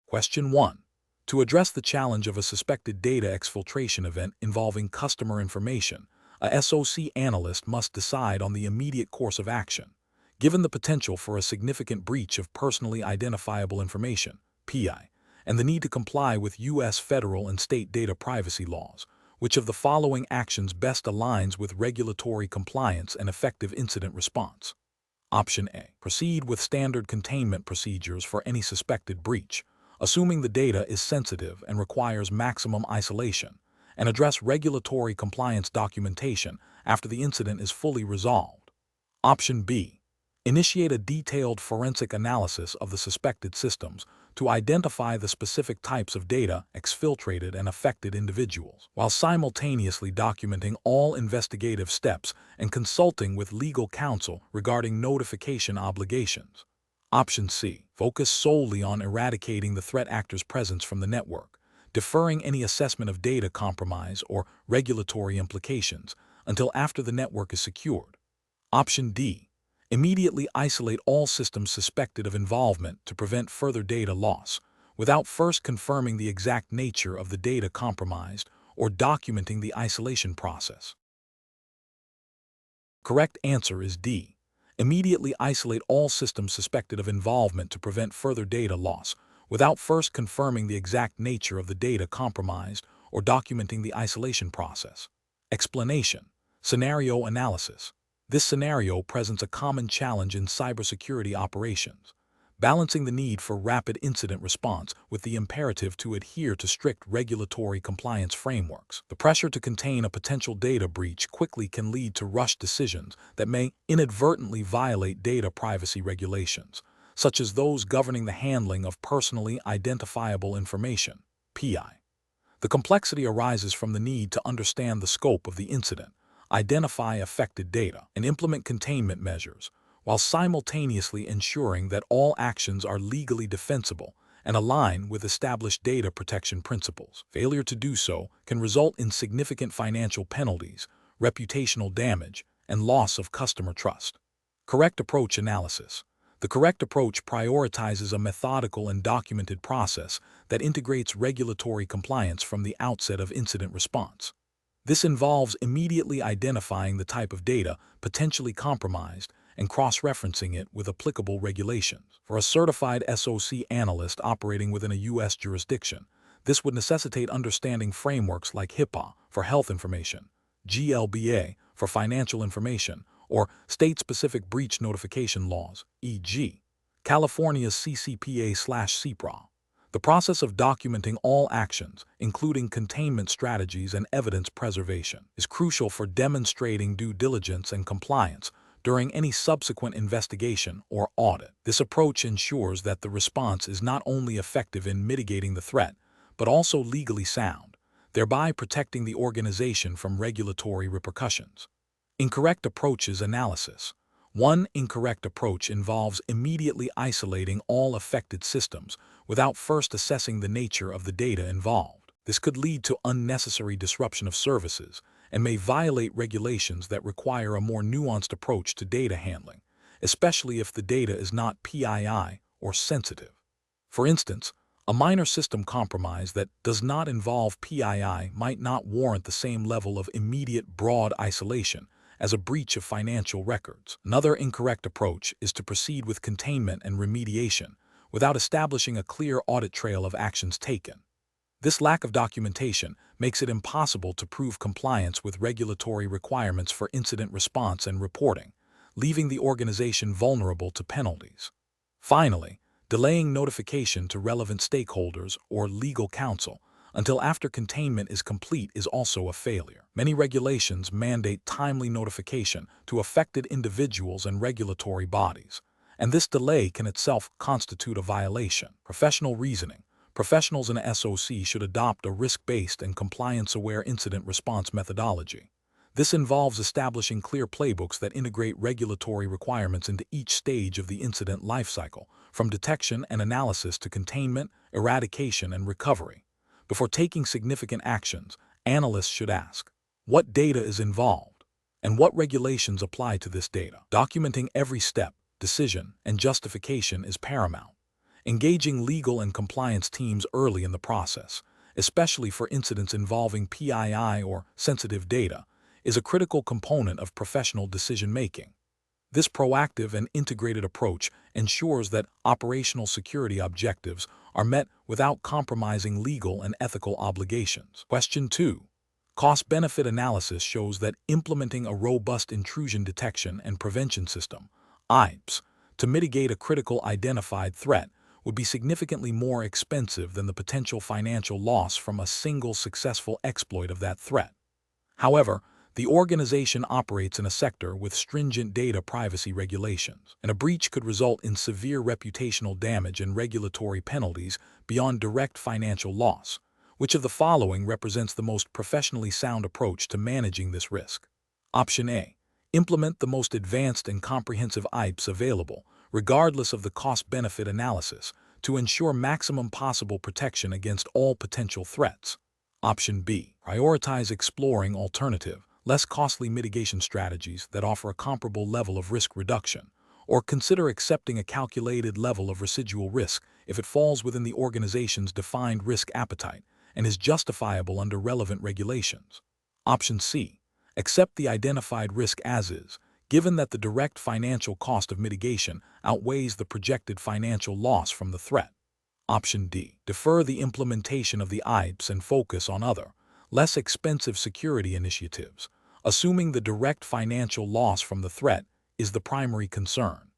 Question 1. To address the challenge of a suspected data exfiltration event involving customer information, a SOC analyst must decide on the immediate course of action. Given the potential for a significant breach of personally identifiable information, PI, and the need to comply with U.S. federal and state data privacy laws, which of the following actions best aligns with regulatory compliance and effective incident response? Option A. Proceed with standard containment procedures for any suspected breach, assuming the data is sensitive and requires maximum isolation, and address regulatory compliance documentation after the incident is fully resolved. Option B. Initiate a detailed forensic analysis of the suspected systems to identify the specific types of data exfiltrated and affected individuals, while simultaneously documenting all investigative steps and consulting with legal counsel regarding notification obligations. Option C. Focus solely on eradicating the threat actor's presence from the network, deferring any assessment of data compromise or regulatory implications until after the network is secured. Option D. Immediately isolate all systems suspected of involvement to prevent further data loss, without first confirming the exact nature of the data compromised or documenting the isolation process. Correct answer is D. Immediately isolate all systems suspected of involvement to prevent further data loss, without first confirming the exact nature of the data compromised or documenting the isolation process. Explanation. Scenario analysis. This scenario presents a common challenge in cybersecurity operations, balancing the need for rapid incident response with the imperative to adhere to strict regulatory compliance frameworks. The pressure to contain a potential data breach quickly can lead to rushed decisions that may inadvertently violate data privacy regulations, such as those governing the handling of personally identifiable information, PI. The complexity arises from the need to understand the scope of the incident, identify affected data, and implement containment measures, while simultaneously ensuring that all actions are legally defensible and align with established data protection principles. Failure to do so can result in significant financial penalties, reputational damage, and loss of customer trust. Correct approach analysis. The correct approach prioritizes a methodical and documented process that integrates regulatory compliance from the outset of incident response. This involves immediately identifying the type of data potentially compromised and cross-referencing it with applicable regulations. For a certified SOC analyst operating within a U.S. jurisdiction, this would necessitate understanding frameworks like HIPAA for health information, GLBA for financial information, or state-specific breach notification laws, e.g., California's CCPA/CPRA. The process of documenting all actions, including containment strategies and evidence preservation, is crucial for demonstrating due diligence and compliance during any subsequent investigation or audit. This approach ensures that the response is not only effective in mitigating the threat, but also legally sound, thereby protecting the organization from regulatory repercussions. Incorrect approaches analysis. One incorrect approach involves immediately isolating all affected systems without first assessing the nature of the data involved. This could lead to unnecessary disruption of services and may violate regulations that require a more nuanced approach to data handling, especially if the data is not PII or sensitive. For instance, a minor system compromise that does not involve PII might not warrant the same level of immediate broad isolation as a breach of financial records. Another incorrect approach is to proceed with containment and remediation without establishing a clear audit trail of actions taken. This lack of documentation makes it impossible to prove compliance with regulatory requirements for incident response and reporting, leaving the organization vulnerable to penalties. Finally, delaying notification to relevant stakeholders or legal counsel until after containment is complete is also a failure. Many regulations mandate timely notification to affected individuals and regulatory bodies, and this delay can itself constitute a violation. Professional reasoning. Professionals in a SOC should adopt a risk-based and compliance-aware incident response methodology. This involves establishing clear playbooks that integrate regulatory requirements into each stage of the incident lifecycle, from detection and analysis to containment, eradication, and recovery. Before taking significant actions, analysts should ask, what data is involved, and what regulations apply to this data? Documenting every step, decision, and justification is paramount, Engaging legal and compliance teams early in the process, especially for incidents involving PII or sensitive data, is a critical component of professional decision-making. This proactive and integrated approach ensures that operational security objectives are met without compromising legal and ethical obligations. Question 2. Cost-benefit analysis shows that implementing a robust intrusion detection and prevention system, IPS, to mitigate a critical identified threat would be significantly more expensive than the potential financial loss from a single successful exploit of that threat. However, the organization operates in a sector with stringent data privacy regulations, and a breach could result in severe reputational damage and regulatory penalties beyond direct financial loss. Which of the following represents the most professionally sound approach to managing this risk? Option A. Implement the most advanced and comprehensive IPS available, regardless of the cost-benefit analysis, to ensure maximum possible protection against all potential threats. Option B. Prioritize exploring alternative, less costly mitigation strategies that offer a comparable level of risk reduction, or consider accepting a calculated level of residual risk if it falls within the organization's defined risk appetite and is justifiable under relevant regulations. Option C. Accept the identified risk as is, given that the direct financial cost of mitigation outweighs the projected financial loss from the threat. Option D. Defer the implementation of the IPS and focus on other, less expensive security initiatives, assuming the direct financial loss from the threat is the primary concern.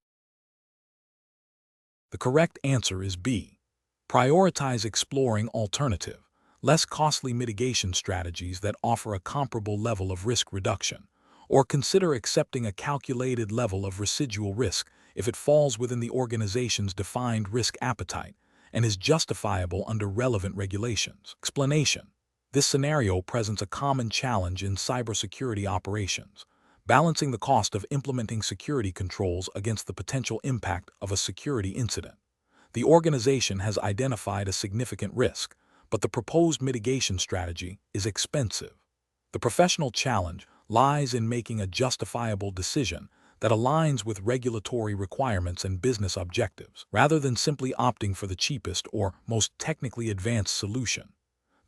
The correct answer is B. Prioritize exploring alternative, less costly mitigation strategies that offer a comparable level of risk reduction, or consider accepting a calculated level of residual risk if it falls within the organization's defined risk appetite and is justifiable under relevant regulations. Explanation. This scenario presents a common challenge in cybersecurity operations, balancing the cost of implementing security controls against the potential impact of a security incident. The organization has identified a significant risk, but the proposed mitigation strategy is expensive. The professional challenge lies in making a justifiable decision that aligns with regulatory requirements and business objectives, rather than simply opting for the cheapest or most technically advanced solution.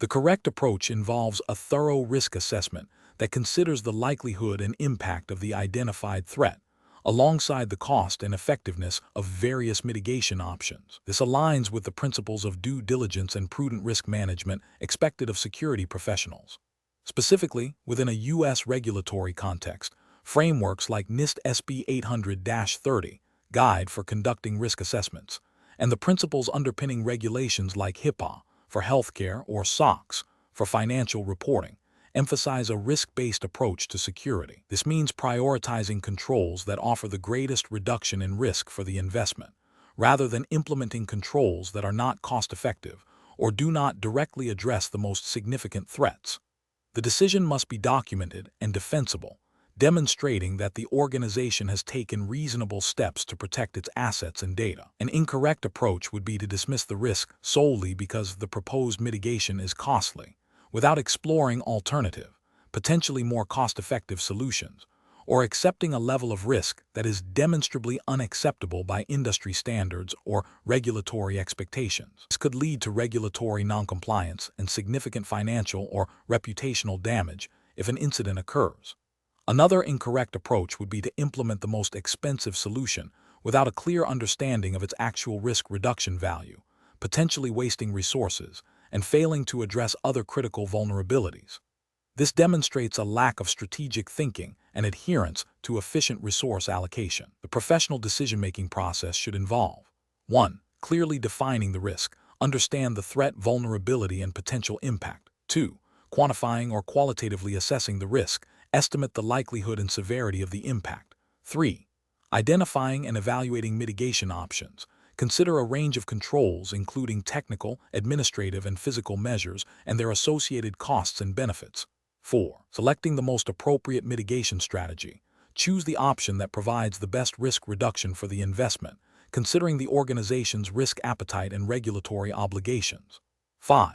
The correct approach involves a thorough risk assessment that considers the likelihood and impact of the identified threat, alongside the cost and effectiveness of various mitigation options. This aligns with the principles of due diligence and prudent risk management expected of security professionals. Specifically, within a U.S. regulatory context, frameworks like NIST SB 800-30 Guide for Conducting Risk Assessments, and the principles underpinning regulations like HIPAA for healthcare or SOX for financial reporting emphasize a risk-based approach to security. This means prioritizing controls that offer the greatest reduction in risk for the investment, rather than implementing controls that are not cost-effective or do not directly address the most significant threats. The decision must be documented and defensible, demonstrating that the organization has taken reasonable steps to protect its assets and data. An incorrect approach would be to dismiss the risk solely because the proposed mitigation is costly, without exploring alternative, potentially more cost-effective solutions, or accepting a level of risk that is demonstrably unacceptable by industry standards or regulatory expectations. This could lead to regulatory noncompliance and significant financial or reputational damage if an incident occurs. Another incorrect approach would be to implement the most expensive solution without a clear understanding of its actual risk reduction value, potentially wasting resources and failing to address other critical vulnerabilities. This demonstrates a lack of strategic thinking and adherence to efficient resource allocation. The professional decision-making process should involve 1. Clearly defining the risk, understand the threat, vulnerability, and potential impact. 2. Quantifying or qualitatively assessing the risk, estimate the likelihood and severity of the impact. 3. Identifying and evaluating mitigation options. Consider a range of controls including technical, administrative, and physical measures and their associated costs and benefits. 4. Selecting the most appropriate mitigation strategy. Choose the option that provides the best risk reduction for the investment, considering the organization's risk appetite and regulatory obligations. 5.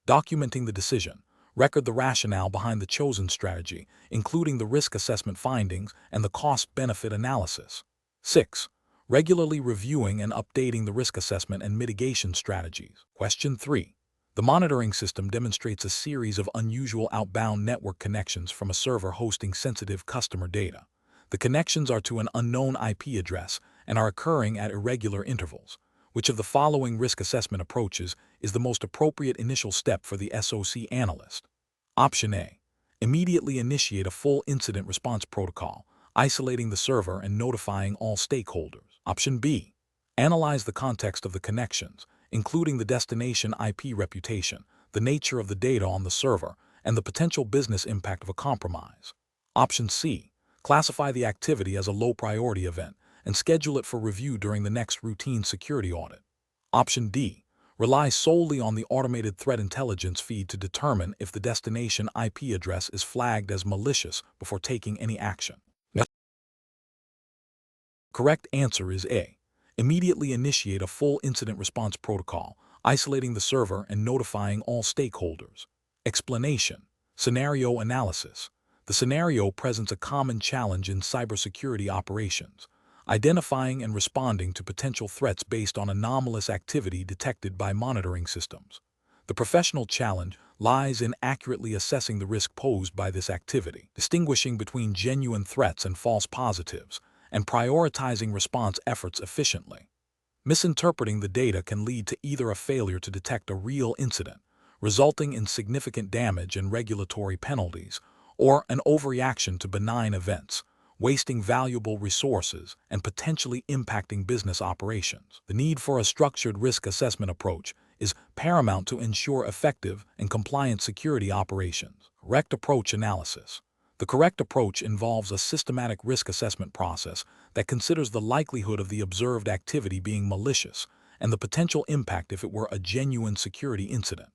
Documenting the decision. Record the rationale behind the chosen strategy, including the risk assessment findings and the cost-benefit analysis. 6. regularly reviewing and updating the risk assessment and mitigation strategies. Question 3. The monitoring system demonstrates a series of unusual outbound network connections from a server hosting sensitive customer data. The connections are to an unknown IP address and are occurring at irregular intervals. Which of the following risk assessment approaches is the most appropriate initial step for the SOC analyst? Option A. Immediately initiate a full incident response protocol, isolating the server and notifying all stakeholders. Option B. Analyze the context of the connections, including the destination IP reputation, the nature of the data on the server, and the potential business impact of a compromise. Option C. Classify the activity as a low-priority event and schedule it for review during the next routine security audit. Option D. Rely solely on the automated threat intelligence feed to determine if the destination IP address is flagged as malicious before taking any action. The correct answer is A. Immediately initiate a full incident response protocol, isolating the server and notifying all stakeholders. Explanation. Scenario analysis. The scenario presents a common challenge in cybersecurity operations, identifying and responding to potential threats based on anomalous activity detected by monitoring systems. The professional challenge lies in accurately assessing the risk posed by this activity, distinguishing between genuine threats and false positives, and prioritizing response efforts efficiently. Misinterpreting the data can lead to either a failure to detect a real incident, resulting in significant damage and regulatory penalties, or an overreaction to benign events, wasting valuable resources and potentially impacting business operations. The need for a structured risk assessment approach is paramount to ensure effective and compliant security operations. Correct approach analysis. The correct approach involves a systematic risk assessment process that considers the likelihood of the observed activity being malicious and the potential impact if it were a genuine security incident.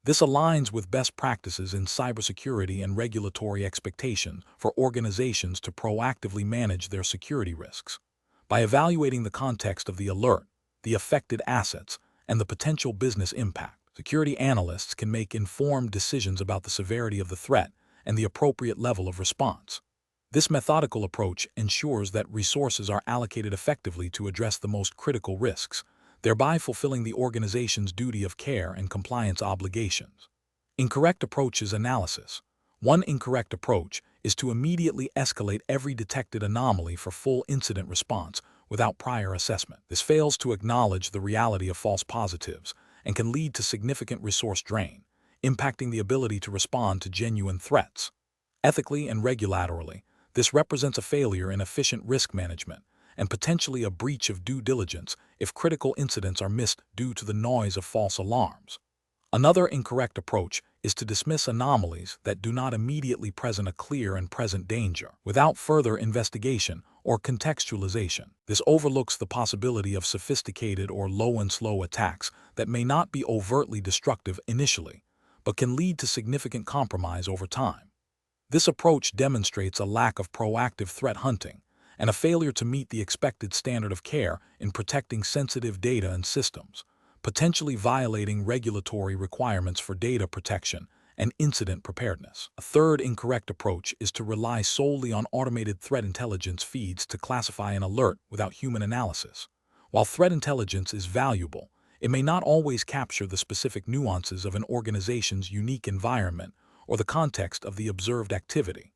This aligns with best practices in cybersecurity and regulatory expectations for organizations to proactively manage their security risks. By evaluating the context of the alert, the affected assets, and the potential business impact, security analysts can make informed decisions about the severity of the threat and the appropriate level of response. This methodical approach ensures that resources are allocated effectively to address the most critical risks, thereby fulfilling the organization's duty of care and compliance obligations. Incorrect approaches analysis. One incorrect approach is to immediately escalate every detected anomaly for full incident response without prior assessment. This fails to acknowledge the reality of false positives and can lead to significant resource drain, impacting the ability to respond to genuine threats. Ethically and regulatorily, this represents a failure in efficient risk management and potentially a breach of due diligence if critical incidents are missed due to the noise of false alarms. Another incorrect approach is to dismiss anomalies that do not immediately present a clear and present danger without further investigation or contextualization. This overlooks the possibility of sophisticated or low-and-slow attacks that may not be overtly destructive initially, but can lead to significant compromise over time. This approach demonstrates a lack of proactive threat hunting and a failure to meet the expected standard of care in protecting sensitive data and systems, potentially violating regulatory requirements for data protection and incident preparedness. A third incorrect approach is to rely solely on automated threat intelligence feeds to classify an alert without human analysis. While threat intelligence is valuable, it may not always capture the specific nuances of an organization's unique environment or the context of the observed activity.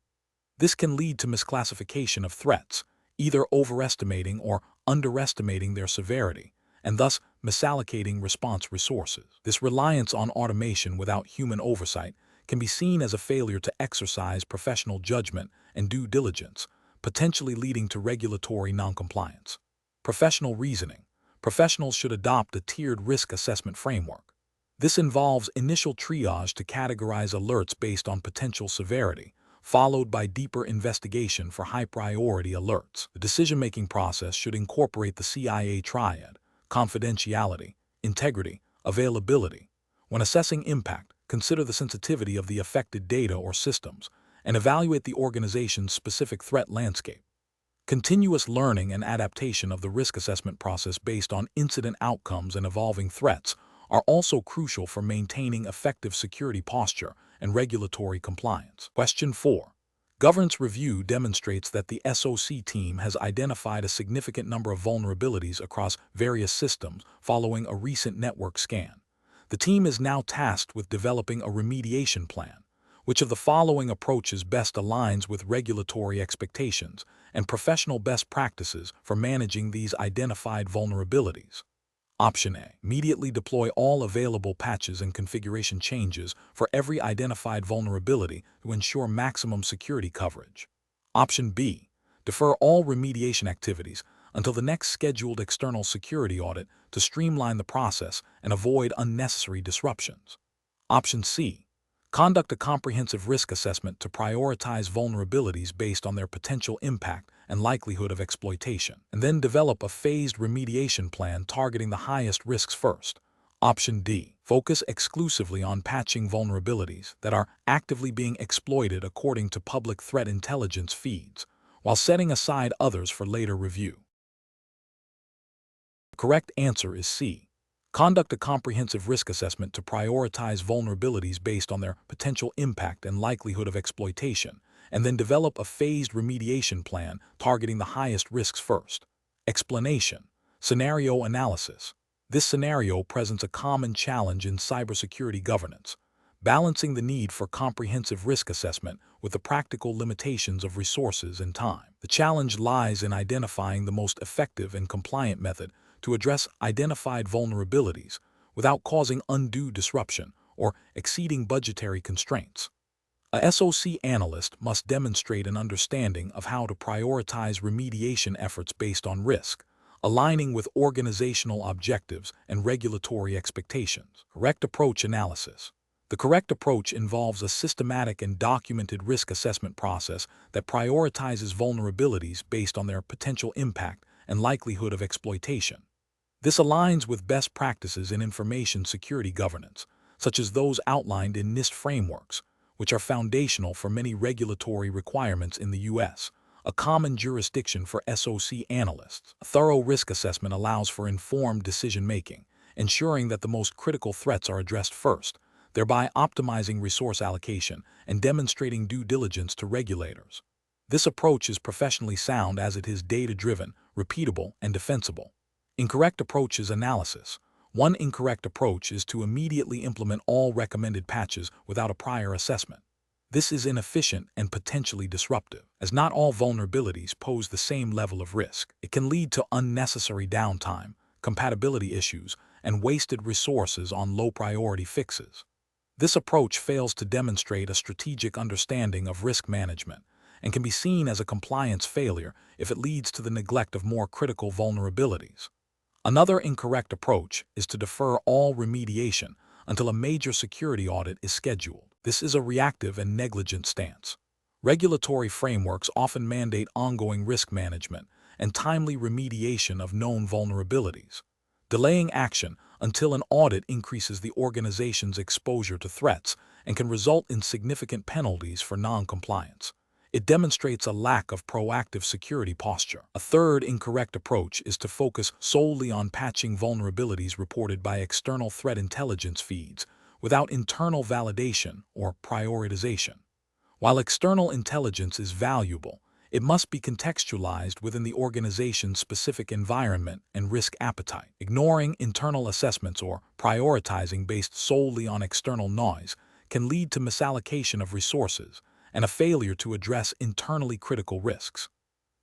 This can lead to misclassification of threats, either overestimating or underestimating their severity, and thus misallocating response resources. This reliance on automation without human oversight can be seen as a failure to exercise professional judgment and due diligence, potentially leading to regulatory noncompliance. Professional reasoning. Professionals should adopt a tiered risk assessment framework. This involves initial triage to categorize alerts based on potential severity, followed by deeper investigation for high-priority alerts. The decision-making process should incorporate the CIA triad: confidentiality, integrity, availability. When assessing impact, consider the sensitivity of the affected data or systems, and evaluate the organization's specific threat landscape. Continuous learning and adaptation of the risk assessment process based on incident outcomes and evolving threats are also crucial for maintaining effective security posture and regulatory compliance. Question 4. Governance review demonstrates that the SOC team has identified a significant number of vulnerabilities across various systems following a recent network scan. The team is now tasked with developing a remediation plan. Which of the following approaches best aligns with regulatory expectations and professional best practices for managing these identified vulnerabilities? Option A. Immediately deploy all available patches and configuration changes for every identified vulnerability to ensure maximum security coverage. Option B. Defer all remediation activities until the next scheduled external security audit to streamline the process and avoid unnecessary disruptions. Option C. Conduct a comprehensive risk assessment to prioritize vulnerabilities based on their potential impact and likelihood of exploitation, and then develop a phased remediation plan targeting the highest risks first. Option D. Focus exclusively on patching vulnerabilities that are actively being exploited according to public threat intelligence feeds, while setting aside others for later review. The correct answer is C. Conduct a comprehensive risk assessment to prioritize vulnerabilities based on their potential impact and likelihood of exploitation, and then develop a phased remediation plan targeting the highest risks first. Explanation. Scenario analysis. This scenario presents a common challenge in cybersecurity governance, balancing the need for comprehensive risk assessment with the practical limitations of resources and time. The challenge lies in identifying the most effective and compliant method to address identified vulnerabilities without causing undue disruption or exceeding budgetary constraints. A SOC analyst must demonstrate an understanding of how to prioritize remediation efforts based on risk, aligning with organizational objectives and regulatory expectations. Correct approach analysis. The correct approach involves a systematic and documented risk assessment process that prioritizes vulnerabilities based on their potential impact and likelihood of exploitation. This aligns with best practices in information security governance, such as those outlined in NIST frameworks, which are foundational for many regulatory requirements in the U.S., a common jurisdiction for SOC analysts. A thorough risk assessment allows for informed decision-making, ensuring that the most critical threats are addressed first, thereby optimizing resource allocation and demonstrating due diligence to regulators. This approach is professionally sound as it is data-driven, repeatable, and defensible. Incorrect approach is analysis. One incorrect approach is to immediately implement all recommended patches without a prior assessment. This is inefficient and potentially disruptive, as not all vulnerabilities pose the same level of risk. It can lead to unnecessary downtime, compatibility issues, and wasted resources on low-priority fixes. This approach fails to demonstrate a strategic understanding of risk management and can be seen as a compliance failure if it leads to the neglect of more critical vulnerabilities. Another incorrect approach is to defer all remediation until a major security audit is scheduled. This is a reactive and negligent stance. Regulatory frameworks often mandate ongoing risk management and timely remediation of known vulnerabilities. Delaying action until an audit increases the organization's exposure to threats and can result in significant penalties for non-compliance. It demonstrates a lack of proactive security posture. A third incorrect approach is to focus solely on patching vulnerabilities reported by external threat intelligence feeds without internal validation or prioritization. While external intelligence is valuable, it must be contextualized within the organization's specific environment and risk appetite. Ignoring internal assessments or prioritizing based solely on external noise can lead to misallocation of resources and a failure to address internally critical risks.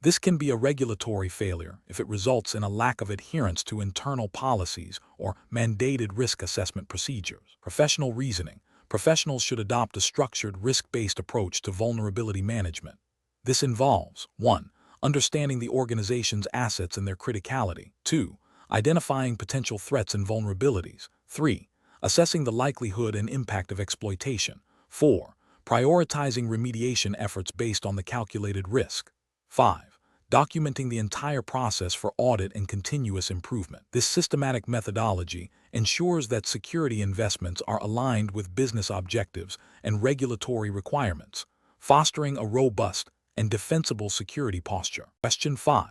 This can be a regulatory failure if it results in a lack of adherence to internal policies or mandated risk assessment procedures. Professional reasoning. Professionals should adopt a structured, risk-based approach to vulnerability management. This involves 1. Understanding the organization's assets and their criticality. 2. Identifying potential threats and vulnerabilities. 3. Assessing the likelihood and impact of exploitation. 4. Prioritizing remediation efforts based on the calculated risk. 5. Documenting the entire process for audit and continuous improvement. This systematic methodology ensures that security investments are aligned with business objectives and regulatory requirements, fostering a robust and defensible security posture. Question 5.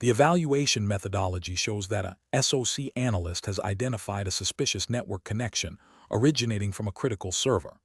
The evaluation methodology shows that a SOC analyst has identified a suspicious network connection originating from a critical server.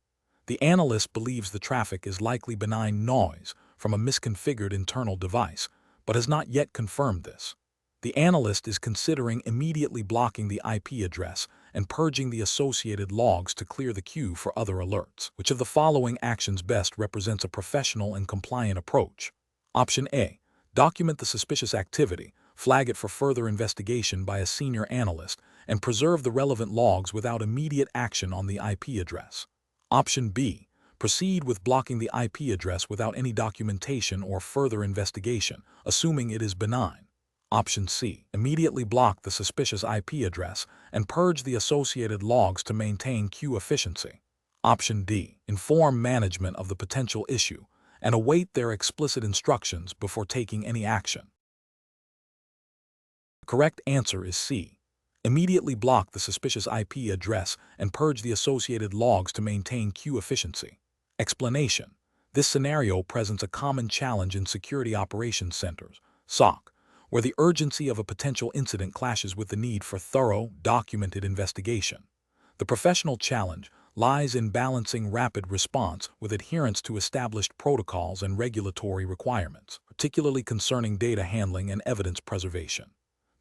The analyst believes the traffic is likely benign noise from a misconfigured internal device, but has not yet confirmed this. The analyst is considering immediately blocking the IP address and purging the associated logs to clear the queue for other alerts. Which of the following actions best represents a professional and compliant approach? Option A. Document the suspicious activity, flag it for further investigation by a senior analyst, and preserve the relevant logs without immediate action on the IP address. Option B. Proceed with blocking the IP address without any documentation or further investigation, assuming it is benign. Option C. Immediately block the suspicious IP address and purge the associated logs to maintain queue efficiency. Option D. Inform management of the potential issue and await their explicit instructions before taking any action. The correct answer is C. Immediately block the suspicious IP address and purge the associated logs to maintain queue efficiency. Explanation. This scenario presents a common challenge in security operations centers, SOC, where the urgency of a potential incident clashes with the need for thorough, documented investigation. The professional challenge lies in balancing rapid response with adherence to established protocols and regulatory requirements, particularly concerning data handling and evidence preservation.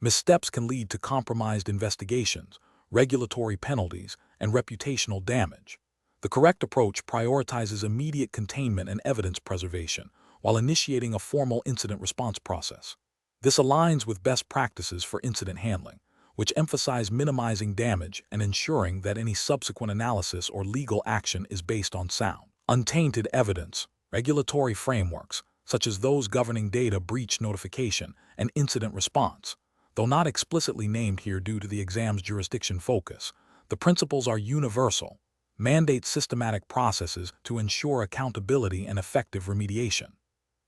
Missteps can lead to compromised investigations, regulatory penalties, and reputational damage. The correct approach prioritizes immediate containment and evidence preservation while initiating a formal incident response process. This aligns with best practices for incident handling, which emphasize minimizing damage and ensuring that any subsequent analysis or legal action is based on sound, untainted evidence. Regulatory frameworks, such as those governing data breach notification and incident response, though not explicitly named here due to the exam's jurisdiction focus, the principles are universal, mandate systematic processes to ensure accountability and effective remediation.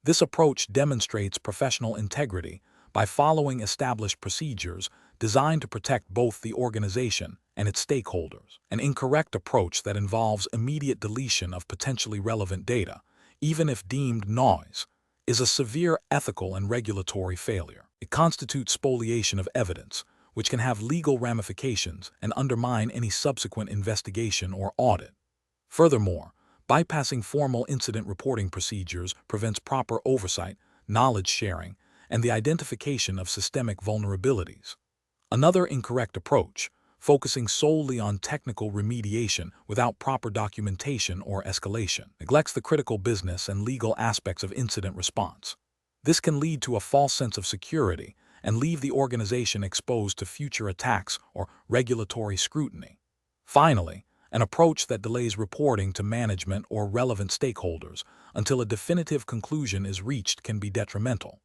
This approach demonstrates professional integrity by following established procedures designed to protect both the organization and its stakeholders. An incorrect approach that involves immediate deletion of potentially relevant data, even if deemed noise, is a severe ethical and regulatory failure. It constitutes spoliation of evidence, which can have legal ramifications and undermine any subsequent investigation or audit. Furthermore, bypassing formal incident reporting procedures prevents proper oversight, knowledge sharing, and the identification of systemic vulnerabilities. Another incorrect approach, focusing solely on technical remediation without proper documentation or escalation, neglects the critical business and legal aspects of incident response. This can lead to a false sense of security and leave the organization exposed to future attacks or regulatory scrutiny. Finally, an approach that delays reporting to management or relevant stakeholders until a definitive conclusion is reached can be detrimental.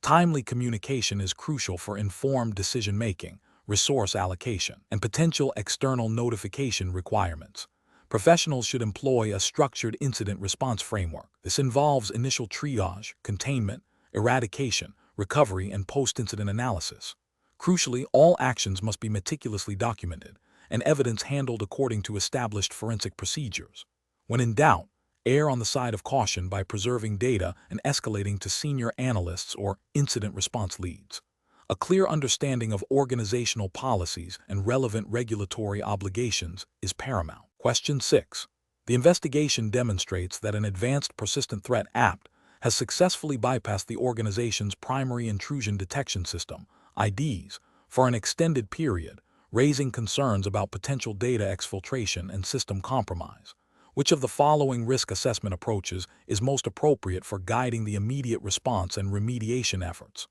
Timely communication is crucial for informed decision-making, resource allocation, and potential external notification requirements. Professionals should employ a structured incident response framework. This involves initial triage, containment, eradication, recovery, and post-incident analysis. Crucially, all actions must be meticulously documented and evidence handled according to established forensic procedures. When in doubt, err on the side of caution by preserving data and escalating to senior analysts or incident response leads. A clear understanding of organizational policies and relevant regulatory obligations is paramount. Question 6. The investigation demonstrates that an advanced persistent threat apt has successfully bypassed the organization's primary intrusion detection system, IDs, for an extended period, raising concerns about potential data exfiltration and system compromise. Which of the following risk assessment approaches is most appropriate for guiding the immediate response and remediation efforts?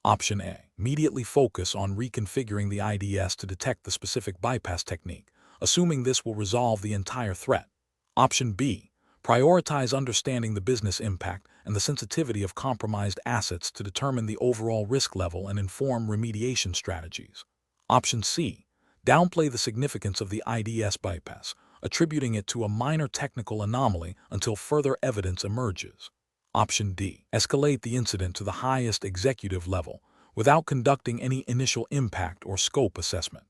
Option A. Immediately focus on reconfiguring the IDS to detect the specific bypass technique, assuming this will resolve the entire threat. Option B. Prioritize understanding the business impact and the sensitivity of compromised assets to determine the overall risk level and inform remediation strategies. Option C. Downplay the significance of the IDS bypass, attributing it to a minor technical anomaly until further evidence emerges. Option D. Escalate the incident to the highest executive level without conducting any initial impact or scope assessment.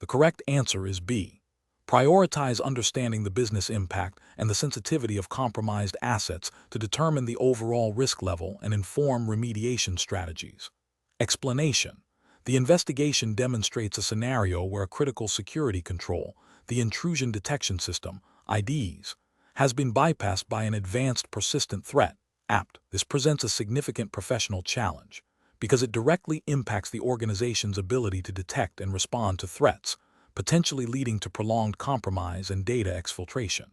The correct answer is B. Prioritize understanding the business impact and the sensitivity of compromised assets to determine the overall risk level and inform remediation strategies. Explanation. The investigation demonstrates a scenario where a critical security control, the intrusion detection system, IDs, has been bypassed by an advanced persistent threat, APT. This presents a significant professional challenge because it directly impacts the organization's ability to detect and respond to threats, potentially leading to prolonged compromise and data exfiltration.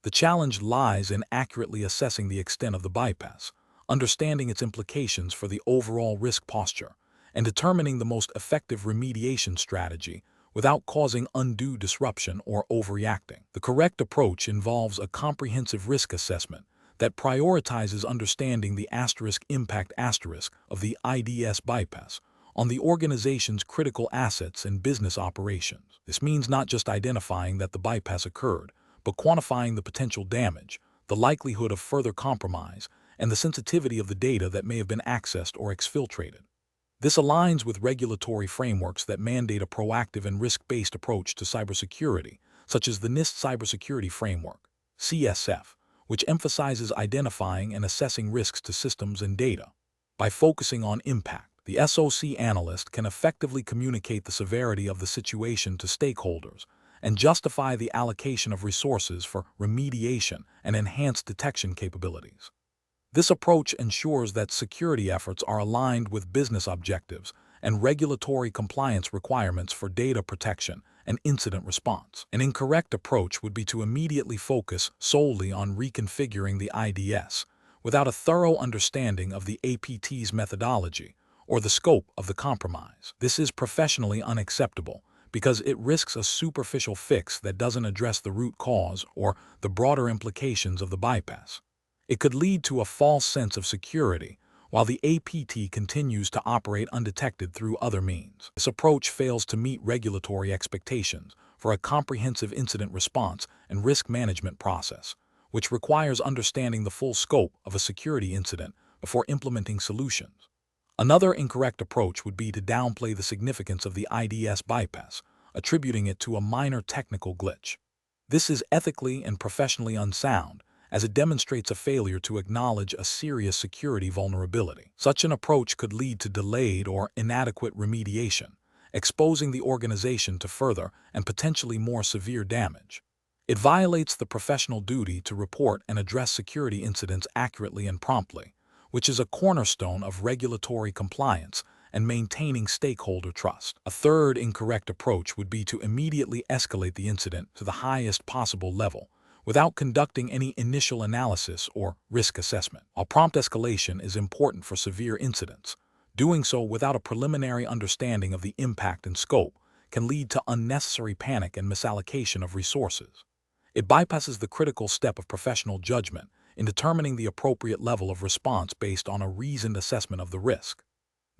The challenge lies in accurately assessing the extent of the bypass, understanding its implications for the overall risk posture, and determining the most effective remediation strategy without causing undue disruption or overreacting. The correct approach involves a comprehensive risk assessment that prioritizes understanding the impact of the IDS bypass on the organization's critical assets and business operations. This means not just identifying that the bypass occurred, but quantifying the potential damage, the likelihood of further compromise, and the sensitivity of the data that may have been accessed or exfiltrated. This aligns with regulatory frameworks that mandate a proactive and risk-based approach to cybersecurity, such as the NIST Cybersecurity Framework, CSF, which emphasizes identifying and assessing risks to systems and data. By focusing on impact, the SOC analyst can effectively communicate the severity of the situation to stakeholders and justify the allocation of resources for remediation and enhanced detection capabilities. This approach ensures that security efforts are aligned with business objectives and regulatory compliance requirements for data protection and incident response. An incorrect approach would be to immediately focus solely on reconfiguring the IDS without a thorough understanding of the APT's methodology or the scope of the compromise. This is professionally unacceptable because it risks a superficial fix that doesn't address the root cause or the broader implications of the bypass. It could lead to a false sense of security, while the APT continues to operate undetected through other means. This approach fails to meet regulatory expectations for a comprehensive incident response and risk management process, which requires understanding the full scope of a security incident before implementing solutions. Another incorrect approach would be to downplay the significance of the IDS bypass, attributing it to a minor technical glitch. This is ethically and professionally unsound, as it demonstrates a failure to acknowledge a serious security vulnerability. Such an approach could lead to delayed or inadequate remediation, exposing the organization to further and potentially more severe damage. It violates the professional duty to report and address security incidents accurately and promptly, which is a cornerstone of regulatory compliance and maintaining stakeholder trust. A third incorrect approach would be to immediately escalate the incident to the highest possible level, without conducting any initial analysis or risk assessment. While prompt escalation is important for severe incidents, doing so without a preliminary understanding of the impact and scope can lead to unnecessary panic and misallocation of resources. It bypasses the critical step of professional judgment in determining the appropriate level of response based on a reasoned assessment of the risk.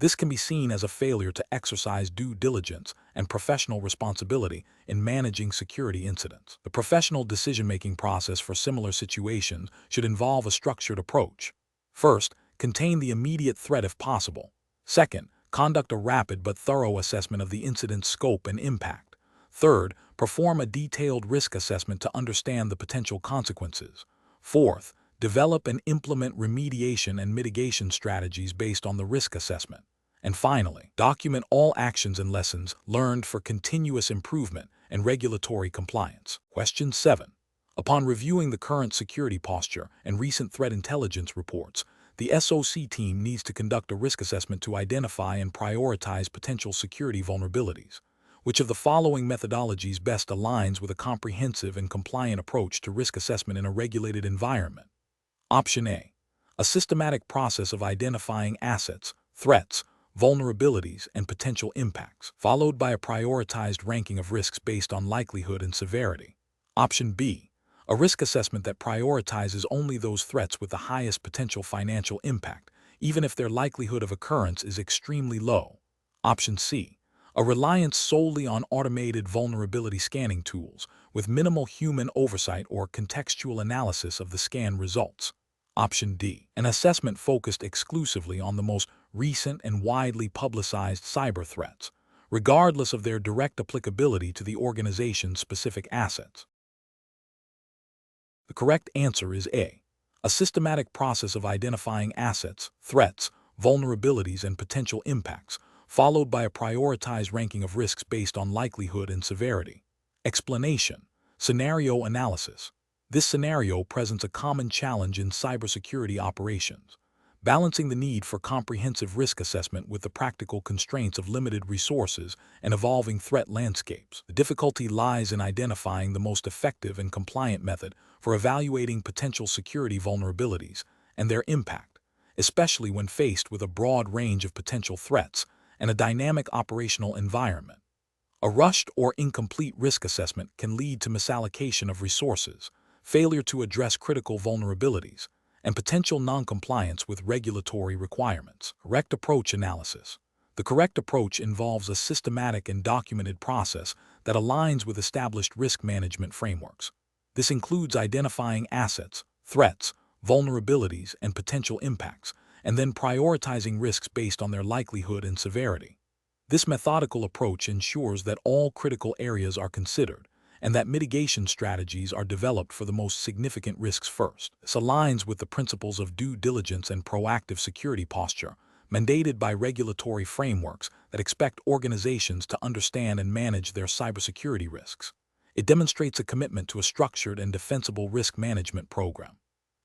This can be seen as a failure to exercise due diligence and professional responsibility in managing security incidents. The professional decision-making process for similar situations should involve a structured approach. First, contain the immediate threat if possible. Second, conduct a rapid but thorough assessment of the incident's scope and impact. Third, perform a detailed risk assessment to understand the potential consequences. Fourth, develop and implement remediation and mitigation strategies based on the risk assessment. And finally, document all actions and lessons learned for continuous improvement and regulatory compliance. Question 7. Upon reviewing the current security posture and recent threat intelligence reports, the SOC team needs to conduct a risk assessment to identify and prioritize potential security vulnerabilities. Which of the following methodologies best aligns with a comprehensive and compliant approach to risk assessment in a regulated environment? Option A. A systematic process of identifying assets, threats, vulnerabilities, and potential impacts, followed by a prioritized ranking of risks based on likelihood and severity. Option B. A risk assessment that prioritizes only those threats with the highest potential financial impact, even if their likelihood of occurrence is extremely low. Option C. A reliance solely on automated vulnerability scanning tools, with minimal human oversight or contextual analysis of the scan results. Option D. An assessment focused exclusively on the most recent and widely publicized cyber threats, regardless of their direct applicability to the organization's specific assets. The correct answer is A. A systematic process of identifying assets, threats, vulnerabilities, and potential impacts, followed by a prioritized ranking of risks based on likelihood and severity. Explanation: scenario analysis. This scenario presents a common challenge in cybersecurity operations, balancing the need for comprehensive risk assessment with the practical constraints of limited resources and evolving threat landscapes. The difficulty lies in identifying the most effective and compliant method for evaluating potential security vulnerabilities and their impact, especially when faced with a broad range of potential threats and a dynamic operational environment. A rushed or incomplete risk assessment can lead to misallocation of resources, failure to address critical vulnerabilities, and potential noncompliance with regulatory requirements. Correct approach analysis. The correct approach involves a systematic and documented process that aligns with established risk management frameworks. This includes identifying assets, threats, vulnerabilities, and potential impacts, and then prioritizing risks based on their likelihood and severity. This methodical approach ensures that all critical areas are considered and that mitigation strategies are developed for the most significant risks first. This aligns with the principles of due diligence and proactive security posture, mandated by regulatory frameworks that expect organizations to understand and manage their cybersecurity risks. It demonstrates a commitment to a structured and defensible risk management program.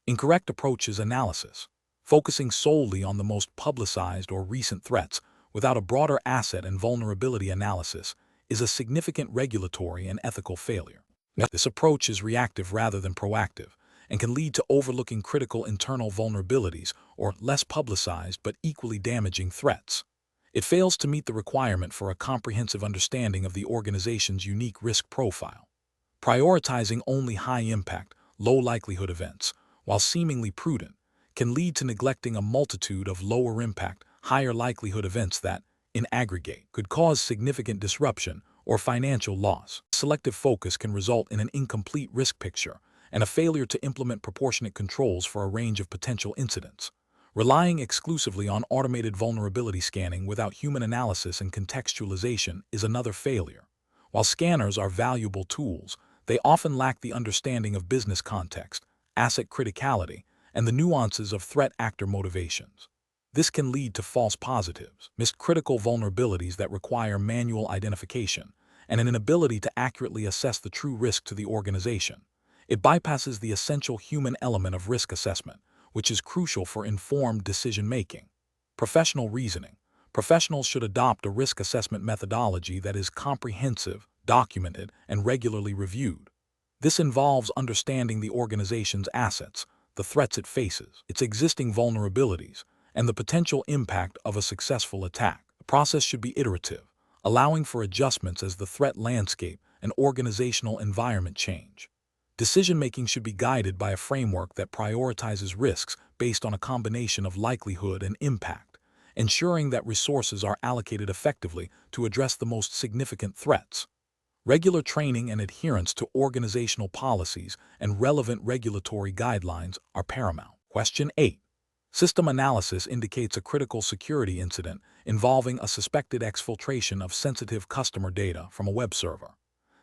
Incorrect approaches analysis. Focusing solely on the most publicized or recent threats without a broader asset and vulnerability analysis is a significant regulatory and ethical failure. This approach is reactive rather than proactive and can lead to overlooking critical internal vulnerabilities or less publicized but equally damaging threats. It fails to meet the requirement for a comprehensive understanding of the organization's unique risk profile. Prioritizing only high-impact, low-likelihood events, while seemingly prudent, can lead to neglecting a multitude of lower-impact, higher likelihood events that, in aggregate, could cause significant disruption or financial loss. Selective focus can result in an incomplete risk picture and a failure to implement proportionate controls for a range of potential incidents. Relying exclusively on automated vulnerability scanning without human analysis and contextualization is another failure. While scanners are valuable tools, they often lack the understanding of business context, asset criticality, and the nuances of threat actor motivations. This can lead to false positives, missed critical vulnerabilities that require manual identification, and an inability to accurately assess the true risk to the organization. It bypasses the essential human element of risk assessment, which is crucial for informed decision-making. Professional reasoning. Professionals should adopt a risk assessment methodology that is comprehensive, documented, and regularly reviewed. This involves understanding the organization's assets, the threats it faces, its existing vulnerabilities, and the potential impact of a successful attack. The process should be iterative, allowing for adjustments as the threat landscape and organizational environment change. Decision-making should be guided by a framework that prioritizes risks based on a combination of likelihood and impact, ensuring that resources are allocated effectively to address the most significant threats. Regular training and adherence to organizational policies and relevant regulatory guidelines are paramount. Question 8. System analysis indicates a critical security incident involving a suspected exfiltration of sensitive customer data from a web server.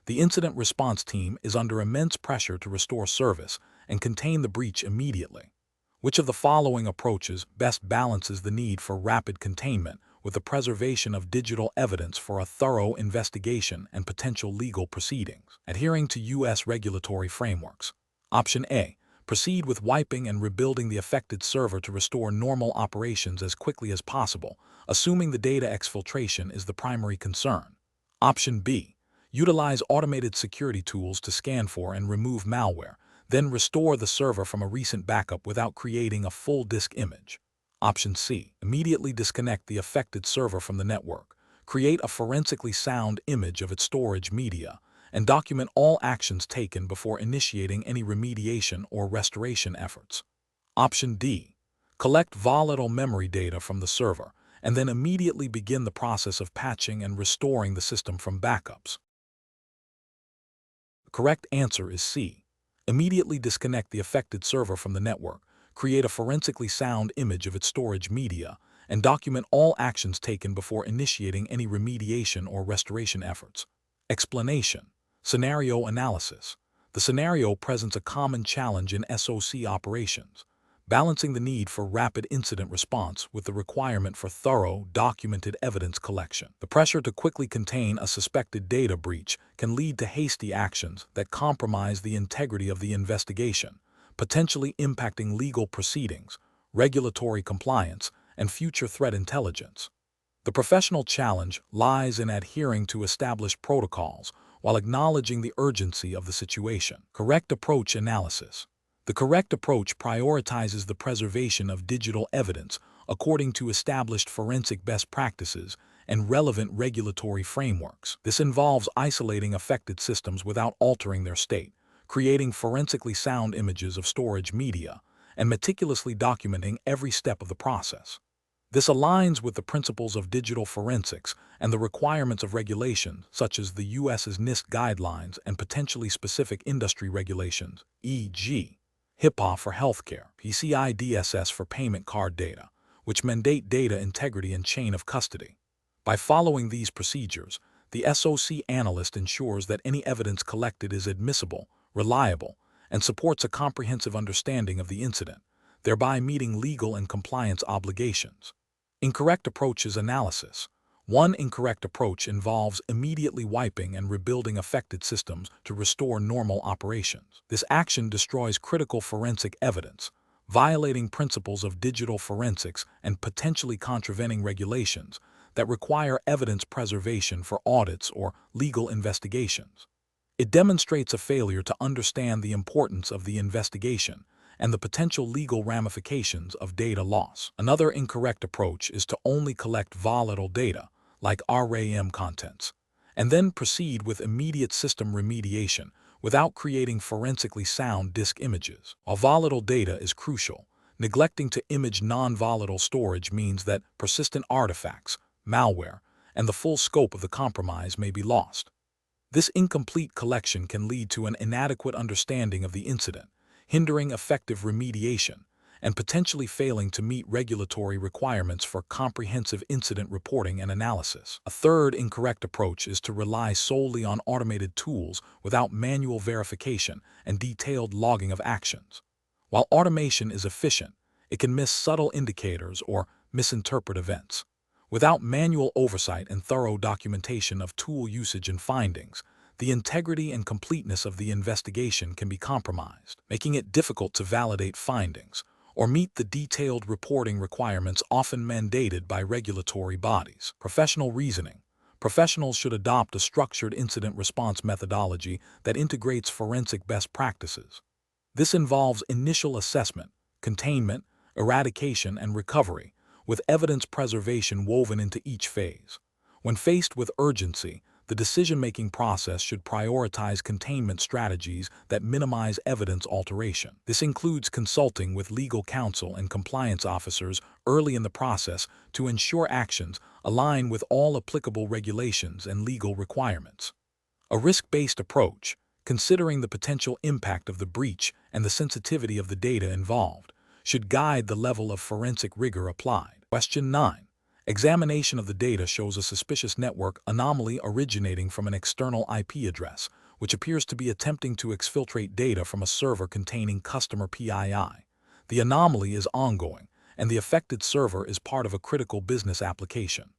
The incident response team is under immense pressure to restore service and contain the breach immediately. Which of the following approaches best balances the need for rapid containment with the preservation of digital evidence for a thorough investigation and potential legal proceedings? Adhering to U.S. regulatory frameworks. Option A. Proceed with wiping and rebuilding the affected server to restore normal operations as quickly as possible, assuming the data exfiltration is the primary concern. Option B. Utilize automated security tools to scan for and remove malware, then restore the server from a recent backup without creating a full disk image. Option C. Immediately disconnect the affected server from the network, create a forensically sound image of its storage media, and document all actions taken before initiating any remediation or restoration efforts. Option D. Collect volatile memory data from the server, and then immediately begin the process of patching and restoring the system from backups. The correct answer is C. Immediately disconnect the affected server from the network, create a forensically sound image of its storage media, and document all actions taken before initiating any remediation or restoration efforts. Explanation. Scenario analysis. The scenario presents a common challenge in SOC operations, balancing the need for rapid incident response with the requirement for thorough, documented evidence collection. The pressure to quickly contain a suspected data breach can lead to hasty actions that compromise the integrity of the investigation, potentially impacting legal proceedings, regulatory compliance, and future threat intelligence. The professional challenge lies in adhering to established protocols while acknowledging the urgency of the situation. Correct approach analysis. The correct approach prioritizes the preservation of digital evidence according to established forensic best practices and relevant regulatory frameworks. This involves isolating affected systems without altering their state, creating forensically sound images of storage media, and meticulously documenting every step of the process. This aligns with the principles of digital forensics and the requirements of regulations such as the U.S.'s NIST guidelines and potentially specific industry regulations, e.g., HIPAA for healthcare, PCI DSS for payment card data, which mandate data integrity and chain of custody. By following these procedures, the SOC analyst ensures that any evidence collected is admissible, reliable, and supports a comprehensive understanding of the incident, thereby meeting legal and compliance obligations. Incorrect approaches analysis. One incorrect approach involves immediately wiping and rebuilding affected systems to restore normal operations. This action destroys critical forensic evidence, violating principles of digital forensics and potentially contravening regulations that require evidence preservation for audits or legal investigations. It demonstrates a failure to understand the importance of the investigation and the potential legal ramifications of data loss. Another incorrect approach is to only collect volatile data, like RAM contents, and then proceed with immediate system remediation without creating forensically sound disk images. While volatile data is crucial, neglecting to image non-volatile storage means that persistent artifacts, malware, and the full scope of the compromise may be lost. This incomplete collection can lead to an inadequate understanding of the incident, hindering effective remediation, and potentially failing to meet regulatory requirements for comprehensive incident reporting and analysis. A third incorrect approach is to rely solely on automated tools without manual verification and detailed logging of actions. While automation is efficient, it can miss subtle indicators or misinterpret events. Without manual oversight and thorough documentation of tool usage and findings, the integrity and completeness of the investigation can be compromised, making it difficult to validate findings or meet the detailed reporting requirements often mandated by regulatory bodies. Professional reasoning. Professionals should adopt a structured incident response methodology that integrates forensic best practices. This involves initial assessment, containment, eradication, and recovery, with evidence preservation woven into each phase. When faced with urgency, the decision-making process should prioritize containment strategies that minimize evidence alteration. This includes consulting with legal counsel and compliance officers early in the process to ensure actions align with all applicable regulations and legal requirements. A risk-based approach, considering the potential impact of the breach and the sensitivity of the data involved, should guide the level of forensic rigor applied. Question 9. Examination of the data shows a suspicious network anomaly originating from an external IP address, which appears to be attempting to exfiltrate data from a server containing customer PII. The anomaly is ongoing, and the affected server is part of a critical business application.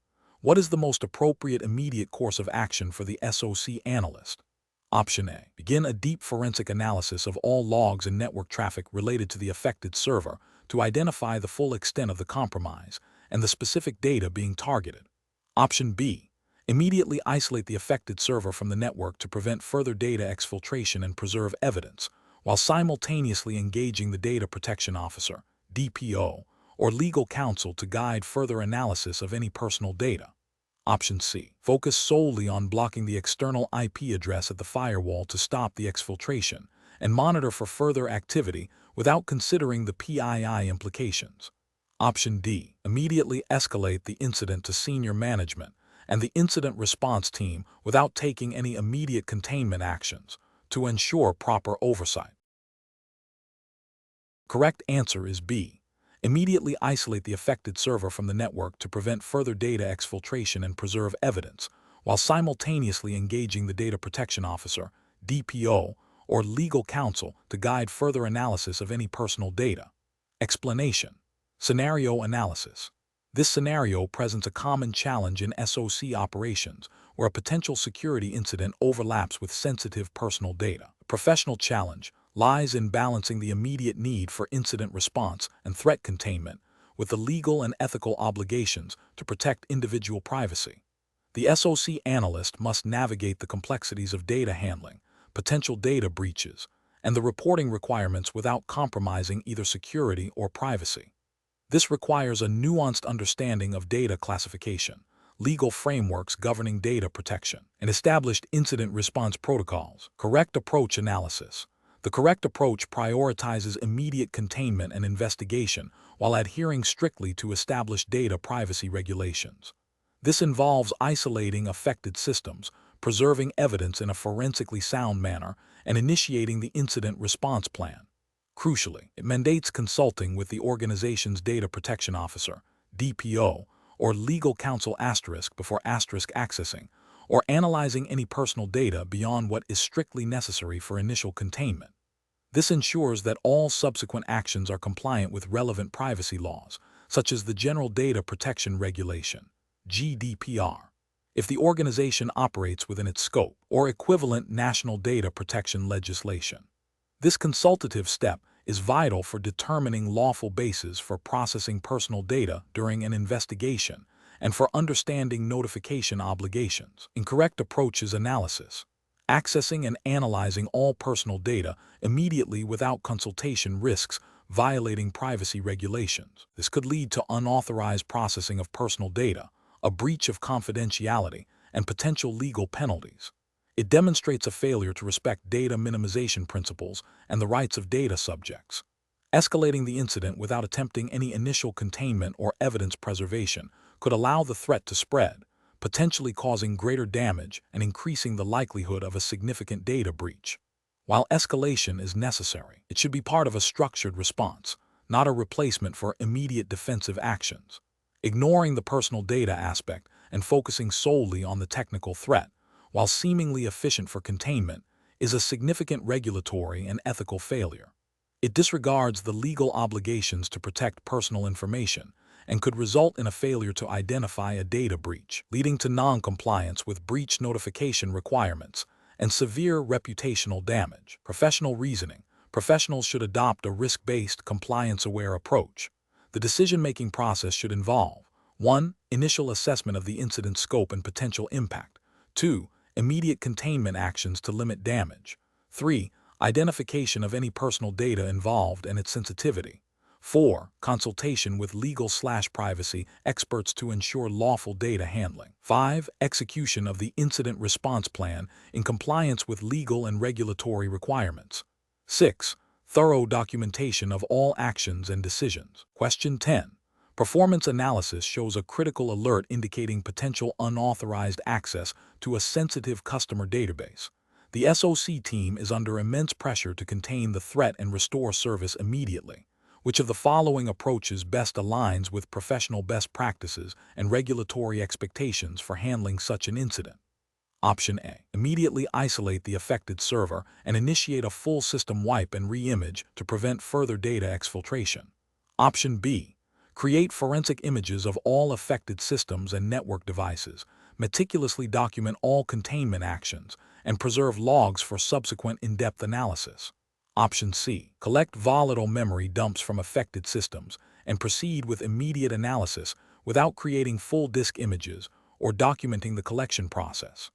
What is the most appropriate immediate course of action for the SOC analyst? Option A. Begin a deep forensic analysis of all logs and network traffic related to the affected server to identify the full extent of the compromise and the specific data being targeted. Option B. Immediately isolate the affected server from the network to prevent further data exfiltration and preserve evidence, while simultaneously engaging the data protection officer, DPO, or legal counsel to guide further analysis of any personal data. Option C. Focus solely on blocking the external IP address at the firewall to stop the exfiltration and monitor for further activity without considering the PII implications. Option D. Immediately escalate the incident to senior management and the incident response team without taking any immediate containment actions to ensure proper oversight. Correct answer is B. Immediately isolate the affected server from the network to prevent further data exfiltration and preserve evidence, while simultaneously engaging the data protection officer, DPO, or legal counsel to guide further analysis of any personal data. Explanation. Scenario analysis. This scenario presents a common challenge in SOC operations where a potential security incident overlaps with sensitive personal data. The professional challenge lies in balancing the immediate need for incident response and threat containment with the legal and ethical obligations to protect individual privacy. The SOC analyst must navigate the complexities of data handling, potential data breaches, and the reporting requirements without compromising either security or privacy. This requires a nuanced understanding of data classification, legal frameworks governing data protection, and established incident response protocols. Correct approach analysis. The correct approach prioritizes immediate containment and investigation while adhering strictly to established data privacy regulations. This involves isolating affected systems, preserving evidence in a forensically sound manner, and initiating the incident response plan. Crucially, it mandates consulting with the organization's data protection officer, DPO, or legal counsel before accessing, or analyzing any personal data beyond what is strictly necessary for initial containment. This ensures that all subsequent actions are compliant with relevant privacy laws, such as the General Data Protection Regulation, GDPR, if the organization operates within its scope, or equivalent national data protection legislation. This consultative step is vital for determining lawful bases for processing personal data during an investigation and for understanding notification obligations. Incorrect approaches analysis. Accessing and analyzing all personal data immediately without consultation risks violating privacy regulations. This could lead to unauthorized processing of personal data, a breach of confidentiality, and potential legal penalties. It demonstrates a failure to respect data minimization principles and the rights of data subjects. Escalating the incident without attempting any initial containment or evidence preservation could allow the threat to spread, potentially causing greater damage and increasing the likelihood of a significant data breach. While escalation is necessary, it should be part of a structured response, not a replacement for immediate defensive actions. Ignoring the personal data aspect and focusing solely on the technical threat, while seemingly efficient for containment, is a significant regulatory and ethical failure. It disregards the legal obligations to protect personal information and could result in a failure to identify a data breach, leading to non-compliance with breach notification requirements and severe reputational damage. Professional reasoning. Professionals should adopt a risk-based, compliance-aware approach. The decision-making process should involve 1. Initial assessment of the incident's scope and potential impact. 2. Immediate containment actions to limit damage. 3. Identification of any personal data involved and its sensitivity. 4. Consultation with legal/privacy experts to ensure lawful data handling. 5. Execution of the incident response plan in compliance with legal and regulatory requirements. 6. Thorough documentation of all actions and decisions. Question 10. Performance analysis shows a critical alert indicating potential unauthorized access to a sensitive customer database. The SOC team is under immense pressure to contain the threat and restore service immediately. Which of the following approaches best aligns with professional best practices and regulatory expectations for handling such an incident? Option A. Immediately isolate the affected server and initiate a full system wipe and re-image to prevent further data exfiltration. Option B. Create forensic images of all affected systems and network devices, meticulously document all containment actions, and preserve logs for subsequent in-depth analysis. Option C. Collect volatile memory dumps from affected systems and proceed with immediate analysis without creating full disk images or documenting the collection process.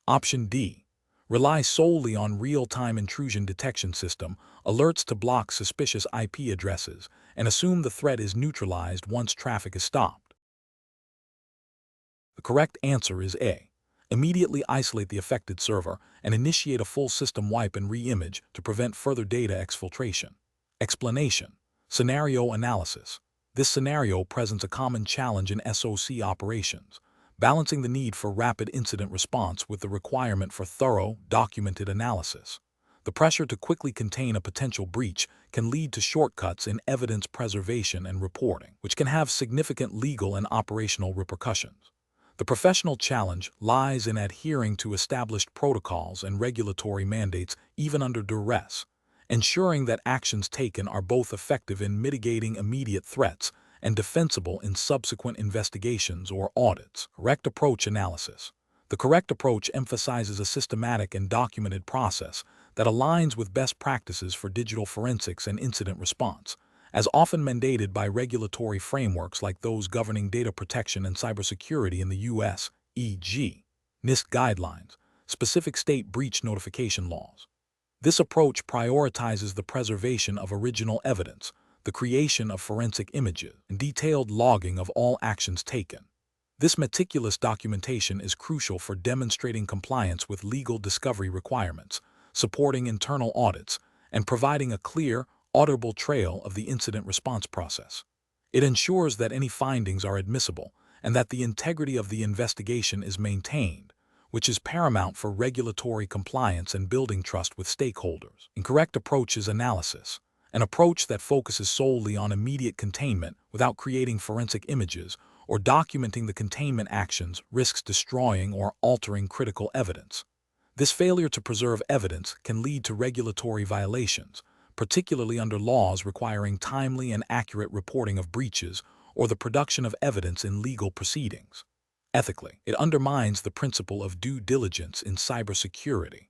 Option D. Rely solely on real-time intrusion detection system alerts to block suspicious IP addresses and assume the threat is neutralized once traffic is stopped. The correct answer is A. Immediately isolate the affected server and initiate a full system wipe and re-image to prevent further data exfiltration. Explanation. Scenario analysis. This scenario presents a common challenge in SOC operations, balancing the need for rapid incident response with the requirement for thorough, documented analysis. The pressure to quickly contain a potential breach can lead to shortcuts in evidence preservation and reporting, which can have significant legal and operational repercussions. The professional challenge lies in adhering to established protocols and regulatory mandates even under duress, ensuring that actions taken are both effective in mitigating immediate threats and defensible in subsequent investigations or audits. Correct approach analysis. The correct approach emphasizes a systematic and documented process that aligns with best practices for digital forensics and incident response, as often mandated by regulatory frameworks like those governing data protection and cybersecurity in the U.S., e.g., NIST guidelines, specific state breach notification laws. This approach prioritizes the preservation of original evidence, the creation of forensic images, and detailed logging of all actions taken. This meticulous documentation is crucial for demonstrating compliance with legal discovery requirements, supporting internal audits, and providing a clear, auditable trail of the incident response process. It ensures that any findings are admissible and that the integrity of the investigation is maintained, which is paramount for regulatory compliance and building trust with stakeholders. Incorrect approach is analysis, an approach that focuses solely on immediate containment without creating forensic images or documenting the containment actions risks destroying or altering critical evidence. This failure to preserve evidence can lead to regulatory violations, particularly under laws requiring timely and accurate reporting of breaches or the production of evidence in legal proceedings. Ethically, it undermines the principle of due diligence in cybersecurity.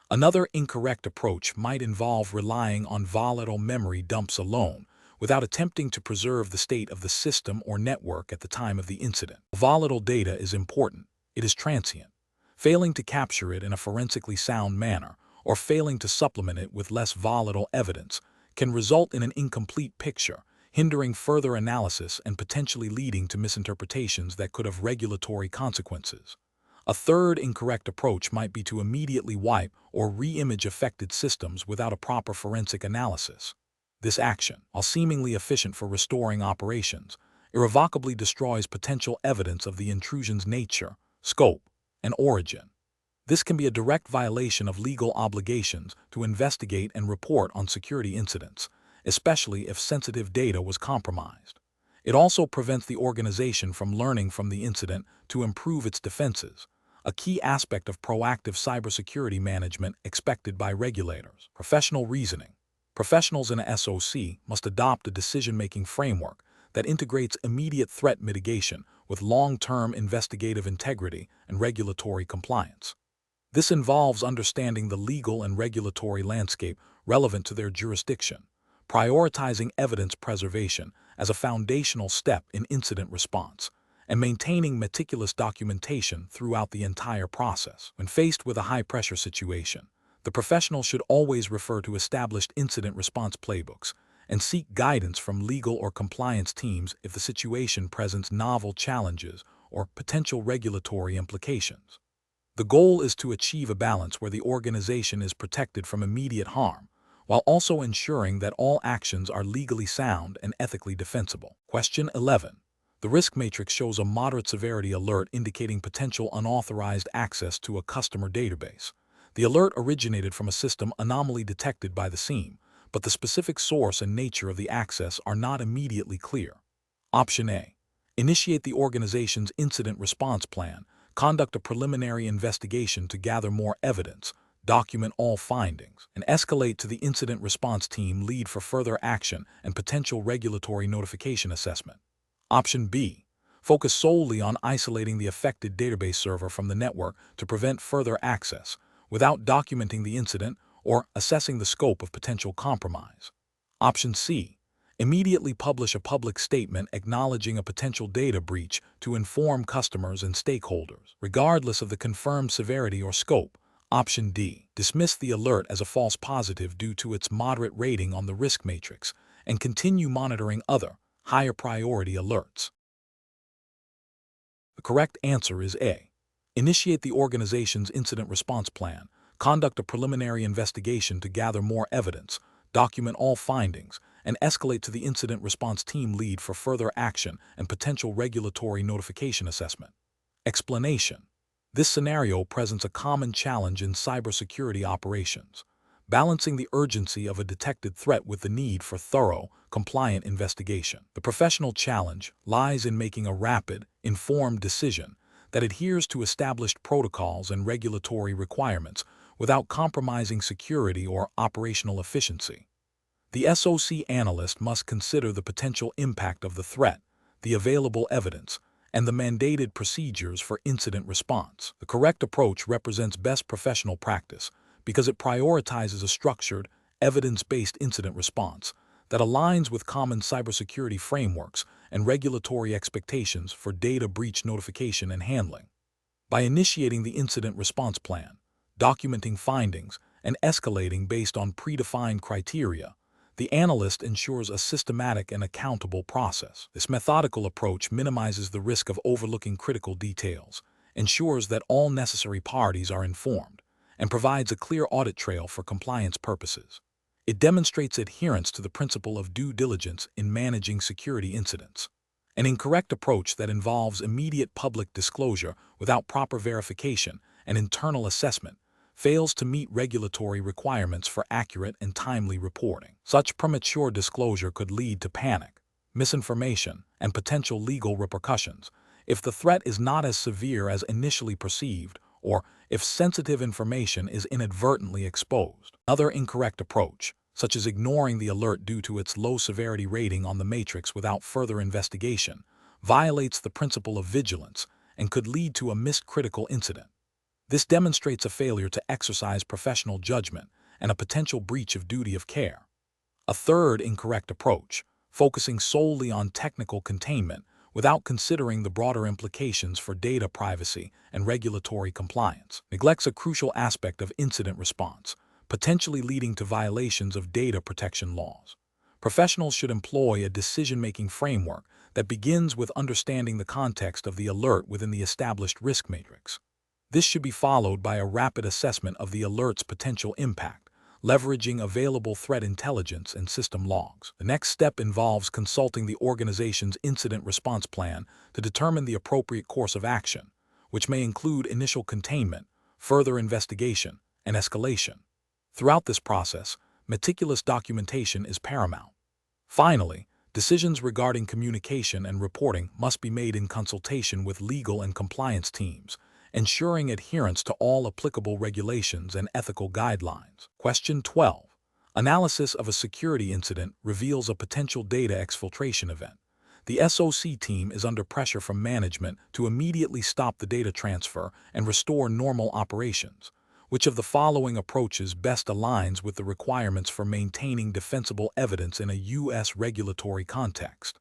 Another incorrect approach might involve relying on volatile memory dumps alone, without attempting to preserve the state of the system or network at the time of the incident. Volatile data is important. It is transient. Failing to capture it in a forensically sound manner, or failing to supplement it with less volatile evidence, can result in an incomplete picture, hindering further analysis and potentially leading to misinterpretations that could have regulatory consequences. A third incorrect approach might be to immediately wipe or re-image affected systems without a proper forensic analysis. This action, while seemingly efficient for restoring operations, irrevocably destroys potential evidence of the intrusion's nature, scope, and origin. This can be a direct violation of legal obligations to investigate and report on security incidents, especially if sensitive data was compromised. It also prevents the organization from learning from the incident to improve its defenses, a key aspect of proactive cybersecurity management expected by regulators. Professional reasoning. Professionals in a SOC must adopt a decision-making framework that integrates immediate threat mitigation with long-term investigative integrity and regulatory compliance. This involves understanding the legal and regulatory landscape relevant to their jurisdiction, prioritizing evidence preservation as a foundational step in incident response, and maintaining meticulous documentation throughout the entire process. When faced with a high-pressure situation, the professional should always refer to established incident response playbooks and seek guidance from legal or compliance teams if the situation presents novel challenges or potential regulatory implications. The goal is to achieve a balance where the organization is protected from immediate harm, while also ensuring that all actions are legally sound and ethically defensible. Question 11. The risk matrix shows a moderate severity alert indicating potential unauthorized access to a customer database. The alert originated from a system anomaly detected by the SIEM, but the specific source and nature of the access are not immediately clear. Option A. Initiate the organization's incident response plan, conduct a preliminary investigation to gather more evidence, document all findings, and escalate to the incident response team lead for further action and potential regulatory notification assessment. Option B. Focus solely on isolating the affected database server from the network to prevent further access, without documenting the incident or assessing the scope of potential compromise. Option C. Immediately publish a public statement acknowledging a potential data breach to inform customers and stakeholders, regardless of the confirmed severity or scope. Option D. Dismiss the alert as a false positive due to its moderate rating on the risk matrix and continue monitoring other, higher priority alerts. The correct answer is A. Initiate the organization's incident response plan, conduct a preliminary investigation to gather more evidence, document all findings, and escalate to the incident response team lead for further action and potential regulatory notification assessment. Explanation. This scenario presents a common challenge in cybersecurity operations, balancing the urgency of a detected threat with the need for thorough, compliant investigation. The professional challenge lies in making a rapid, informed decision that adheres to established protocols and regulatory requirements without compromising security or operational efficiency. The SOC analyst must consider the potential impact of the threat, the available evidence, and the mandated procedures for incident response. The correct approach represents best professional practice because it prioritizes a structured, evidence-based incident response that aligns with common cybersecurity frameworks and regulatory expectations for data breach notification and handling. By initiating the incident response plan, documenting findings, and escalating based on predefined criteria, the analyst ensures a systematic and accountable process. This methodical approach minimizes the risk of overlooking critical details, ensures that all necessary parties are informed, and provides a clear audit trail for compliance purposes. It demonstrates adherence to the principle of due diligence in managing security incidents. An incorrect approach that involves immediate public disclosure without proper verification and internal assessment fails to meet regulatory requirements for accurate and timely reporting. Such premature disclosure could lead to panic, misinformation, and potential legal repercussions if the threat is not as severe as initially perceived or if sensitive information is inadvertently exposed. Another incorrect approach, such as ignoring the alert due to its low severity rating on the matrix without further investigation, violates the principle of vigilance and could lead to a missed critical incident. This demonstrates a failure to exercise professional judgment and a potential breach of duty of care. A third incorrect approach, focusing solely on technical containment without considering the broader implications for data privacy and regulatory compliance, neglects a crucial aspect of incident response, potentially leading to violations of data protection laws. Professionals should employ a decision-making framework that begins with understanding the context of the alert within the established risk matrix. This should be followed by a rapid assessment of the alert's potential impact, leveraging available threat intelligence and system logs. The next step involves consulting the organization's incident response plan to determine the appropriate course of action, which may include initial containment, further investigation, and escalation. Throughout this process, meticulous documentation is paramount. Finally, decisions regarding communication and reporting must be made in consultation with legal and compliance teams, ensuring adherence to all applicable regulations and ethical guidelines. Question 12. Analysis of a security incident reveals a potential data exfiltration event. The SOC team is under pressure from management to immediately stop the data transfer and restore normal operations. Which of the following approaches best aligns with the requirements for maintaining defensible evidence in a U.S. regulatory context?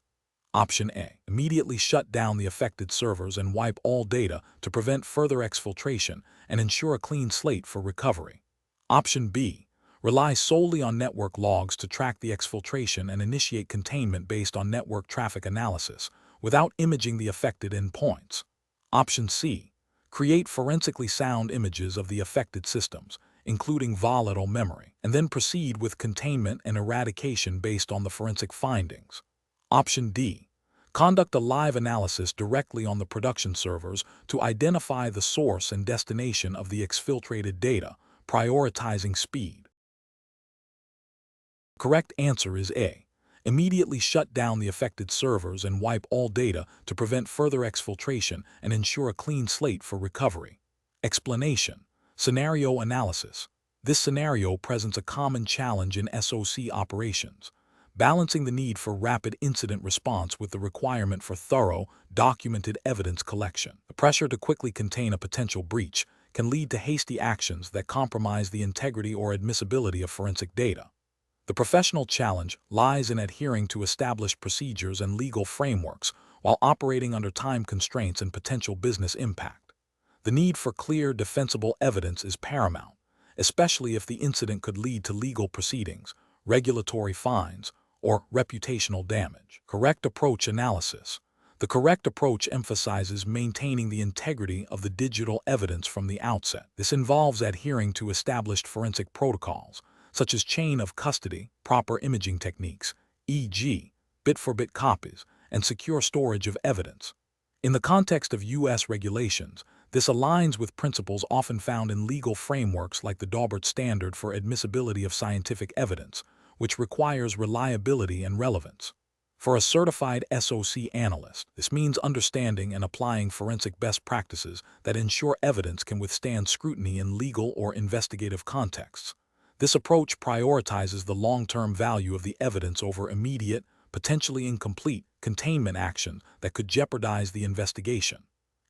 Option A. Immediately shut down the affected servers and wipe all data to prevent further exfiltration and ensure a clean slate for recovery. Option B. Rely solely on network logs to track the exfiltration and initiate containment based on network traffic analysis, without imaging the affected endpoints. Option C. Create forensically sound images of the affected systems, including volatile memory, and then proceed with containment and eradication based on the forensic findings. Option D. Conduct a live analysis directly on the production servers to identify the source and destination of the exfiltrated data, prioritizing speed. The correct answer is A. Immediately shut down the affected servers and wipe all data to prevent further exfiltration and ensure a clean slate for recovery. Explanation. Scenario analysis. This scenario presents a common challenge in SOC operations, balancing the need for rapid incident response with the requirement for thorough, documented evidence collection. The pressure to quickly contain a potential breach can lead to hasty actions that compromise the integrity or admissibility of forensic data. The professional challenge lies in adhering to established procedures and legal frameworks while operating under time constraints and potential business impact. The need for clear, defensible evidence is paramount, especially if the incident could lead to legal proceedings, regulatory fines, or reputational damage. Correct approach analysis. The correct approach emphasizes maintaining the integrity of the digital evidence from the outset. This involves adhering to established forensic protocols, such as chain of custody, proper imaging techniques, e.g., bit-for-bit copies, and secure storage of evidence. In the context of U.S. regulations, this aligns with principles often found in legal frameworks like the Daubert Standard for Admissibility of Scientific Evidence, which requires reliability and relevance. For a certified SOC analyst, this means understanding and applying forensic best practices that ensure evidence can withstand scrutiny in legal or investigative contexts. This approach prioritizes the long-term value of the evidence over immediate, potentially incomplete, containment action that could jeopardize the investigation.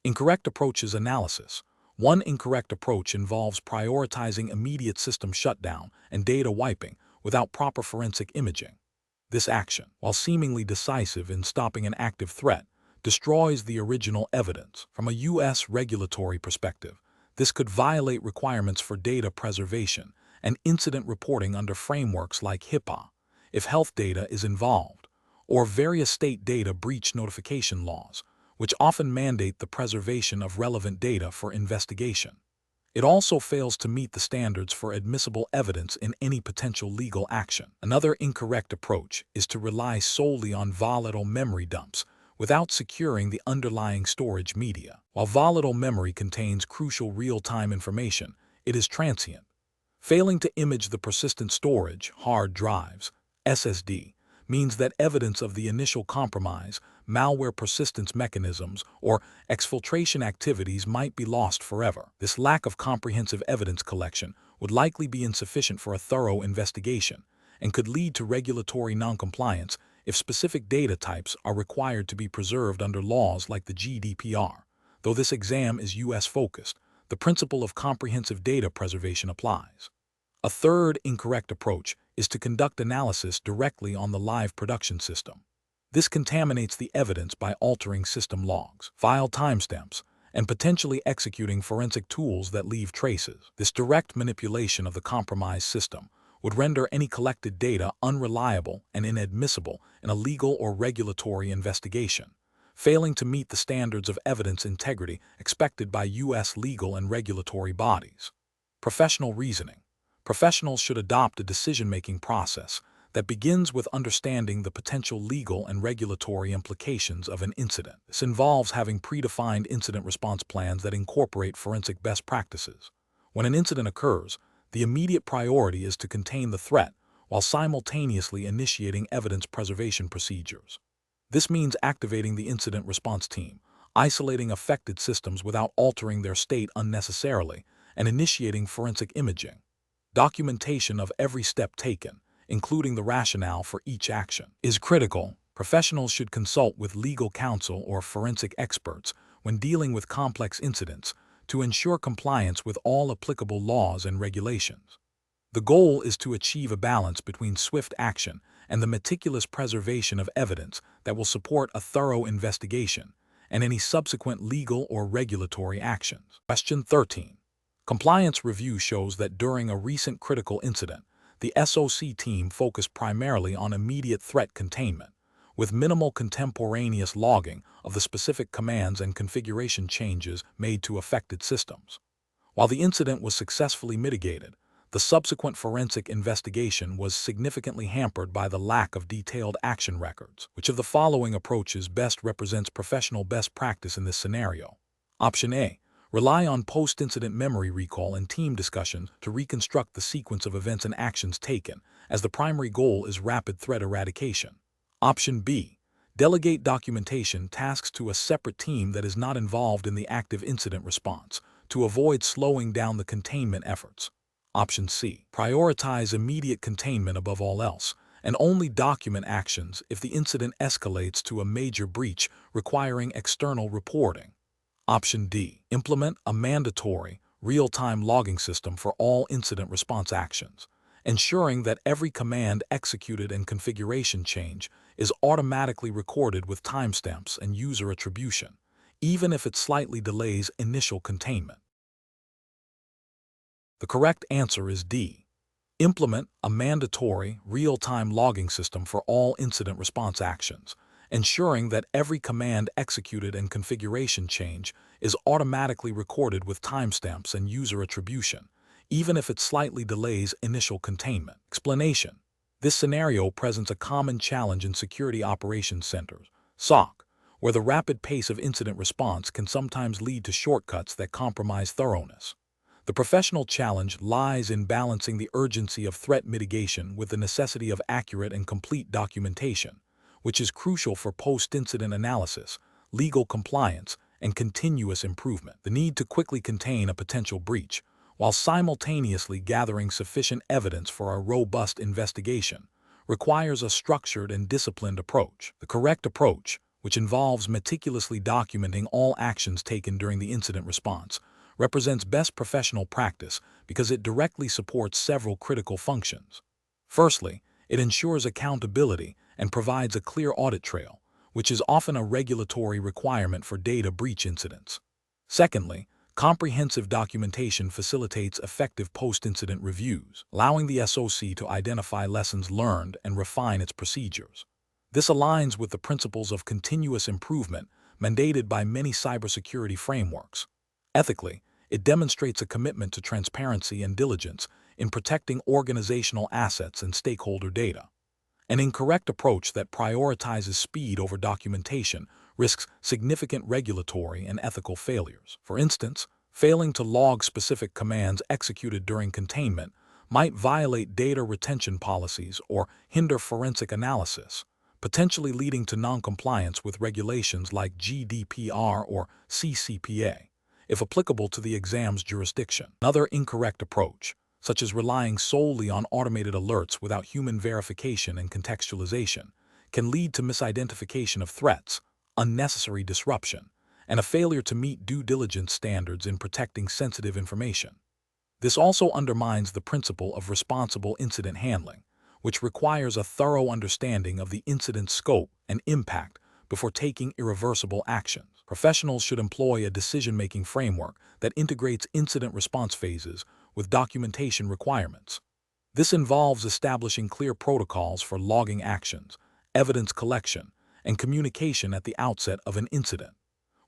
Incorrect approaches analysis. One incorrect approach involves prioritizing immediate system shutdown and data wiping without proper forensic imaging. This action, while seemingly decisive in stopping an active threat, destroys the original evidence. From a U.S. regulatory perspective, this could violate requirements for data preservation and incident reporting under frameworks like HIPAA, if health data is involved, or various state data breach notification laws, which often mandate the preservation of relevant data for investigation. It also fails to meet the standards for admissible evidence in any potential legal action. Another incorrect approach is to rely solely on volatile memory dumps without securing the underlying storage media. While volatile memory contains crucial real-time information, it is transient. Failing to image the persistent storage, hard drives, SSD, means that evidence of the initial compromise, malware persistence mechanisms, or exfiltration activities might be lost forever. This lack of comprehensive evidence collection would likely be insufficient for a thorough investigation and could lead to regulatory noncompliance if specific data types are required to be preserved under laws like the GDPR. Though this exam is US-focused, the principle of comprehensive data preservation applies. A third incorrect approach is to conduct analysis directly on the live production system. This contaminates the evidence by altering system logs, file timestamps, and potentially executing forensic tools that leave traces. This direct manipulation of the compromised system would render any collected data unreliable and inadmissible in a legal or regulatory investigation, failing to meet the standards of evidence integrity expected by U.S. legal and regulatory bodies. Professional reasoning. Professionals should adopt a decision-making process that begins with understanding the potential legal and regulatory implications of an incident. This involves having predefined incident response plans that incorporate forensic best practices. When an incident occurs, the immediate priority is to contain the threat while simultaneously initiating evidence preservation procedures. This means activating the incident response team, isolating affected systems without altering their state unnecessarily, and initiating forensic imaging. Documentation of every step taken, including the rationale for each action, is critical. Professionals should consult with legal counsel or forensic experts when dealing with complex incidents to ensure compliance with all applicable laws and regulations. The goal is to achieve a balance between swift action and the meticulous preservation of evidence that will support a thorough investigation and any subsequent legal or regulatory actions. Question 13. Compliance review shows that during a recent critical incident, the SOC team focused primarily on immediate threat containment, with minimal contemporaneous logging of the specific commands and configuration changes made to affected systems. While the incident was successfully mitigated, the subsequent forensic investigation was significantly hampered by the lack of detailed action records. Which of the following approaches best represents professional best practice in this scenario? Option A. Rely on post-incident memory recall and team discussions to reconstruct the sequence of events and actions taken, as the primary goal is rapid threat eradication. Option B. Delegate documentation tasks to a separate team that is not involved in the active incident response, to avoid slowing down the containment efforts. Option C. Prioritize immediate containment above all else, and only document actions if the incident escalates to a major breach requiring external reporting. Option D. Implement a mandatory, real-time logging system for all incident response actions, ensuring that every command executed and configuration change is automatically recorded with timestamps and user attribution, even if it slightly delays initial containment. The correct answer is D. Implement a mandatory, real-time logging system for all incident response actions, ensuring that every command executed and configuration change is automatically recorded with timestamps and user attribution, even if it slightly delays initial containment. Explanation. This scenario presents a common challenge in security operations centers, SOC, where the rapid pace of incident response can sometimes lead to shortcuts that compromise thoroughness. The professional challenge lies in balancing the urgency of threat mitigation with the necessity of accurate and complete documentation, which is crucial for post-incident analysis, legal compliance, and continuous improvement. The need to quickly contain a potential breach, while simultaneously gathering sufficient evidence for a robust investigation, requires a structured and disciplined approach. The correct approach, which involves meticulously documenting all actions taken during the incident response, represents best professional practice because it directly supports several critical functions. Firstly, it ensures accountability and provides a clear audit trail, which is often a regulatory requirement for data breach incidents. Secondly, comprehensive documentation facilitates effective post-incident reviews, allowing the SOC to identify lessons learned and refine its procedures. This aligns with the principles of continuous improvement mandated by many cybersecurity frameworks. Ethically, it demonstrates a commitment to transparency and diligence in protecting organizational assets and stakeholder data. An incorrect approach that prioritizes speed over documentation risks significant regulatory and ethical failures. For instance, failing to log specific commands executed during containment might violate data retention policies or hinder forensic analysis, potentially leading to noncompliance with regulations like GDPR or CCPA, if applicable to the exam's jurisdiction. Another incorrect approach, such as relying solely on automated alerts without human verification and contextualization, can lead to misidentification of threats, unnecessary disruption, and a failure to meet due diligence standards in protecting sensitive information. This also undermines the principle of responsible incident handling, which requires a thorough understanding of the incident's scope and impact before taking irreversible actions. Professionals should employ a decision-making framework that integrates incident response phases with documentation requirements. This involves establishing clear protocols for logging actions, evidence collection, and communication at the outset of an incident.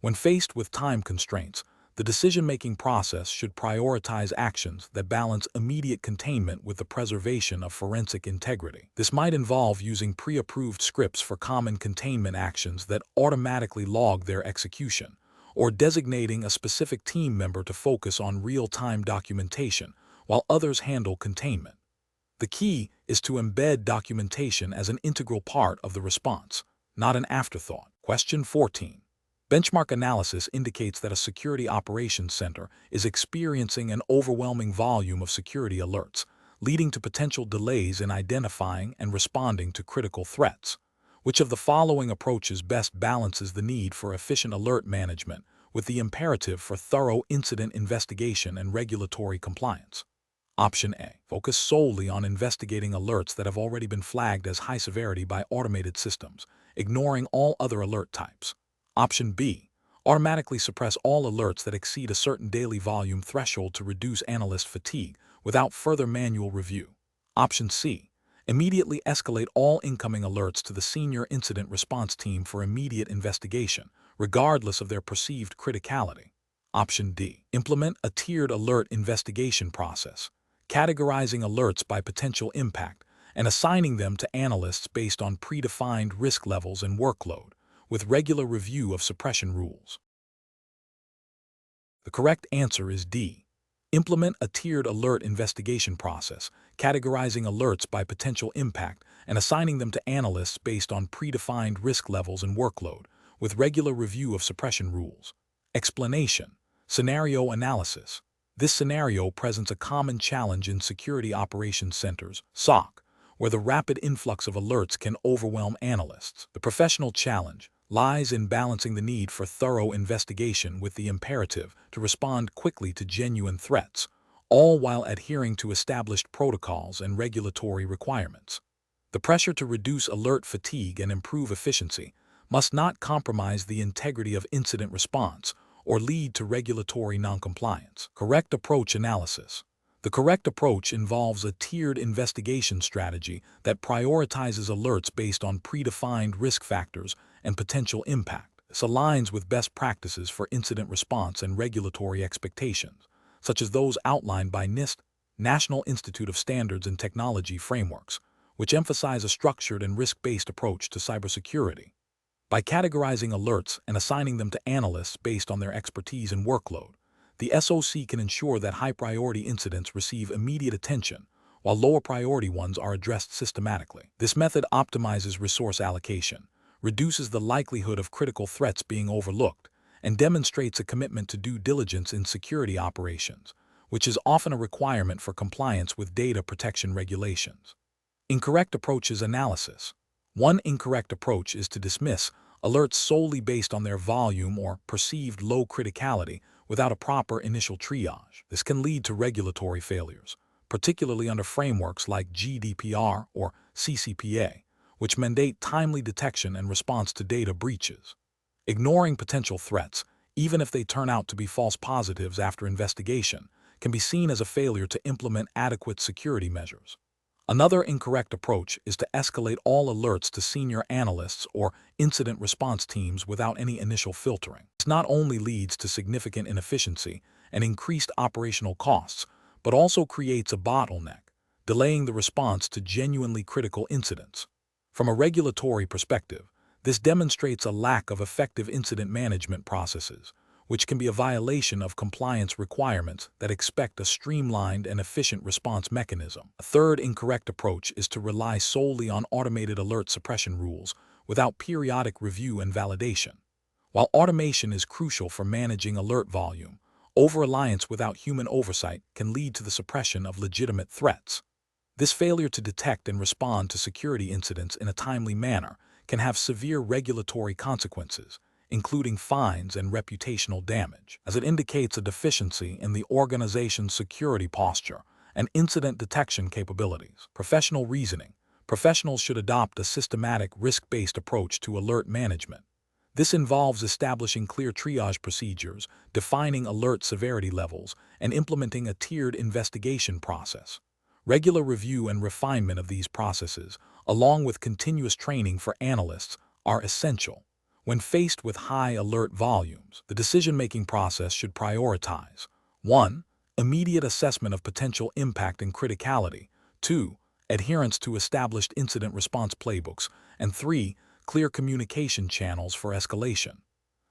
When faced with time constraints, the decision-making process should prioritize actions that balance immediate containment with the preservation of forensic integrity. This might involve using pre-approved scripts for common containment actions that automatically log their execution, or designating a specific team member to focus on real-time documentation while others handle containment. The key is to embed documentation as an integral part of the response, not an afterthought. Question 14. Benchmark analysis indicates that a security operations center is experiencing an overwhelming volume of security alerts, leading to potential delays in identifying and responding to critical threats. Which of the following approaches best balances the need for efficient alert management with the imperative for thorough incident investigation and regulatory compliance? Option A. Focus solely on investigating alerts that have already been flagged as high severity by automated systems, ignoring all other alert types. Option B. Automatically suppress all alerts that exceed a certain daily volume threshold to reduce analyst fatigue without further manual review. Option C. Immediately escalate all incoming alerts to the senior incident response team for immediate investigation, regardless of their perceived criticality. Option D. Implement a tiered alert investigation process, categorizing alerts by potential impact and assigning them to analysts based on predefined risk levels and workload, with regular review of suppression rules. The correct answer is D. Implement a tiered alert investigation process, categorizing alerts by potential impact and assigning them to analysts based on predefined risk levels and workload, with regular review of suppression rules. Explanation. Scenario analysis. This scenario presents a common challenge in security operations centers, SOC, where the rapid influx of alerts can overwhelm analysts. The professional challenge lies in balancing the need for thorough investigation with the imperative to respond quickly to genuine threats, all while adhering to established protocols and regulatory requirements. The pressure to reduce alert fatigue and improve efficiency must not compromise the integrity of incident response or lead to regulatory noncompliance. Correct approach analysis. The correct approach involves a tiered investigation strategy that prioritizes alerts based on predefined risk factors and potential impact. This aligns with best practices for incident response and regulatory expectations, such as those outlined by NIST, National Institute of Standards and Technology frameworks, which emphasize a structured and risk-based approach to cybersecurity. By categorizing alerts and assigning them to analysts based on their expertise and workload, the SOC can ensure that high-priority incidents receive immediate attention, while lower priority ones are addressed systematically. This method optimizes resource allocation, reduces the likelihood of critical threats being overlooked, and demonstrates a commitment to due diligence in security operations, which is often a requirement for compliance with data protection regulations. Incorrect approaches analysis. One incorrect approach is to dismiss alerts solely based on their volume or perceived low criticality without a proper initial triage. This can lead to regulatory failures, particularly under frameworks like GDPR or CCPA, which mandate timely detection and response to data breaches. Ignoring potential threats, even if they turn out to be false positives after investigation, can be seen as a failure to implement adequate security measures. Another incorrect approach is to escalate all alerts to senior analysts or incident response teams without any initial filtering. This not only leads to significant inefficiency and increased operational costs, but also creates a bottleneck, delaying the response to genuinely critical incidents. From a regulatory perspective, this demonstrates a lack of effective incident management processes, which can be a violation of compliance requirements that expect a streamlined and efficient response mechanism. A third incorrect approach is to rely solely on automated alert suppression rules without periodic review and validation. While automation is crucial for managing alert volume, over-reliance without human oversight can lead to the suppression of legitimate threats. This failure to detect and respond to security incidents in a timely manner can have severe regulatory consequences, including fines and reputational damage, as it indicates a deficiency in the organization's security posture and incident detection capabilities. Professional reasoning. Professionals should adopt a systematic, risk-based approach to alert management. This involves establishing clear triage procedures, defining alert severity levels, and implementing a tiered investigation process. Regular review and refinement of these processes, along with continuous training for analysts, are essential. When faced with high alert volumes, the decision-making process should prioritize 1. Immediate assessment of potential impact and criticality, 2. Adherence to established incident response playbooks, and 3. Clear communication channels for escalation.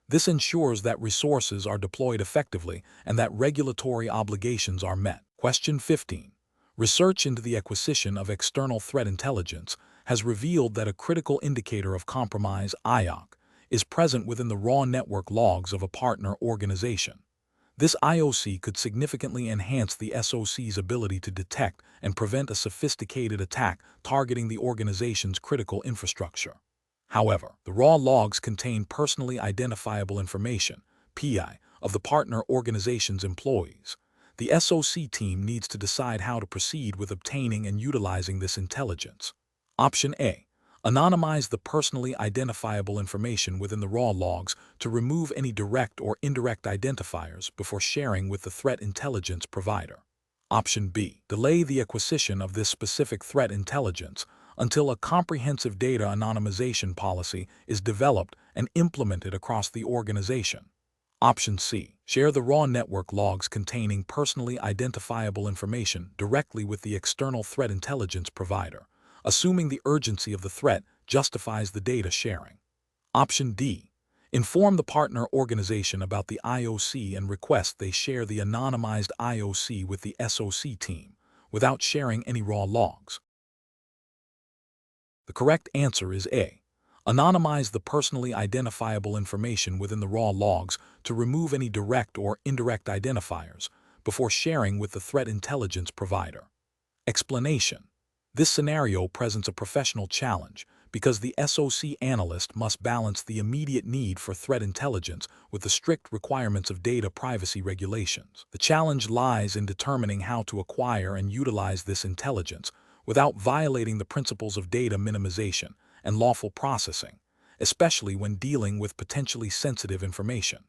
This ensures that resources are deployed effectively and that regulatory obligations are met. Question 15. Research into the acquisition of external threat intelligence has revealed that a critical indicator of compromise, IOC, is present within the raw network logs of a partner organization. This IOC could significantly enhance the SOC's ability to detect and prevent a sophisticated attack targeting the organization's critical infrastructure. However, the raw logs contain personally identifiable information, PI, of the partner organization's employees. The SOC team needs to decide how to proceed with obtaining and utilizing this intelligence. Option A. Anonymize the personally identifiable information within the raw logs to remove any direct or indirect identifiers before sharing with the threat intelligence provider. Option B. Delay the acquisition of this specific threat intelligence until a comprehensive data anonymization policy is developed and implemented across the organization. Option C. Share the raw network logs containing personally identifiable information directly with the external threat intelligence provider, assuming the urgency of the threat justifies the data sharing. Option D. Inform the partner organization about the IOC and request they share the anonymized IOC with the SOC team without sharing any raw logs. The correct answer is A. Anonymize the personally identifiable information within the raw logs to remove any direct or indirect identifiers before sharing with the threat intelligence provider. Explanation. This scenario presents a professional challenge because the SOC analyst must balance the immediate need for threat intelligence with the strict requirements of data privacy regulations. The challenge lies in determining how to acquire and utilize this intelligence without violating the principles of data minimization and lawful processing, especially when dealing with potentially sensitive information.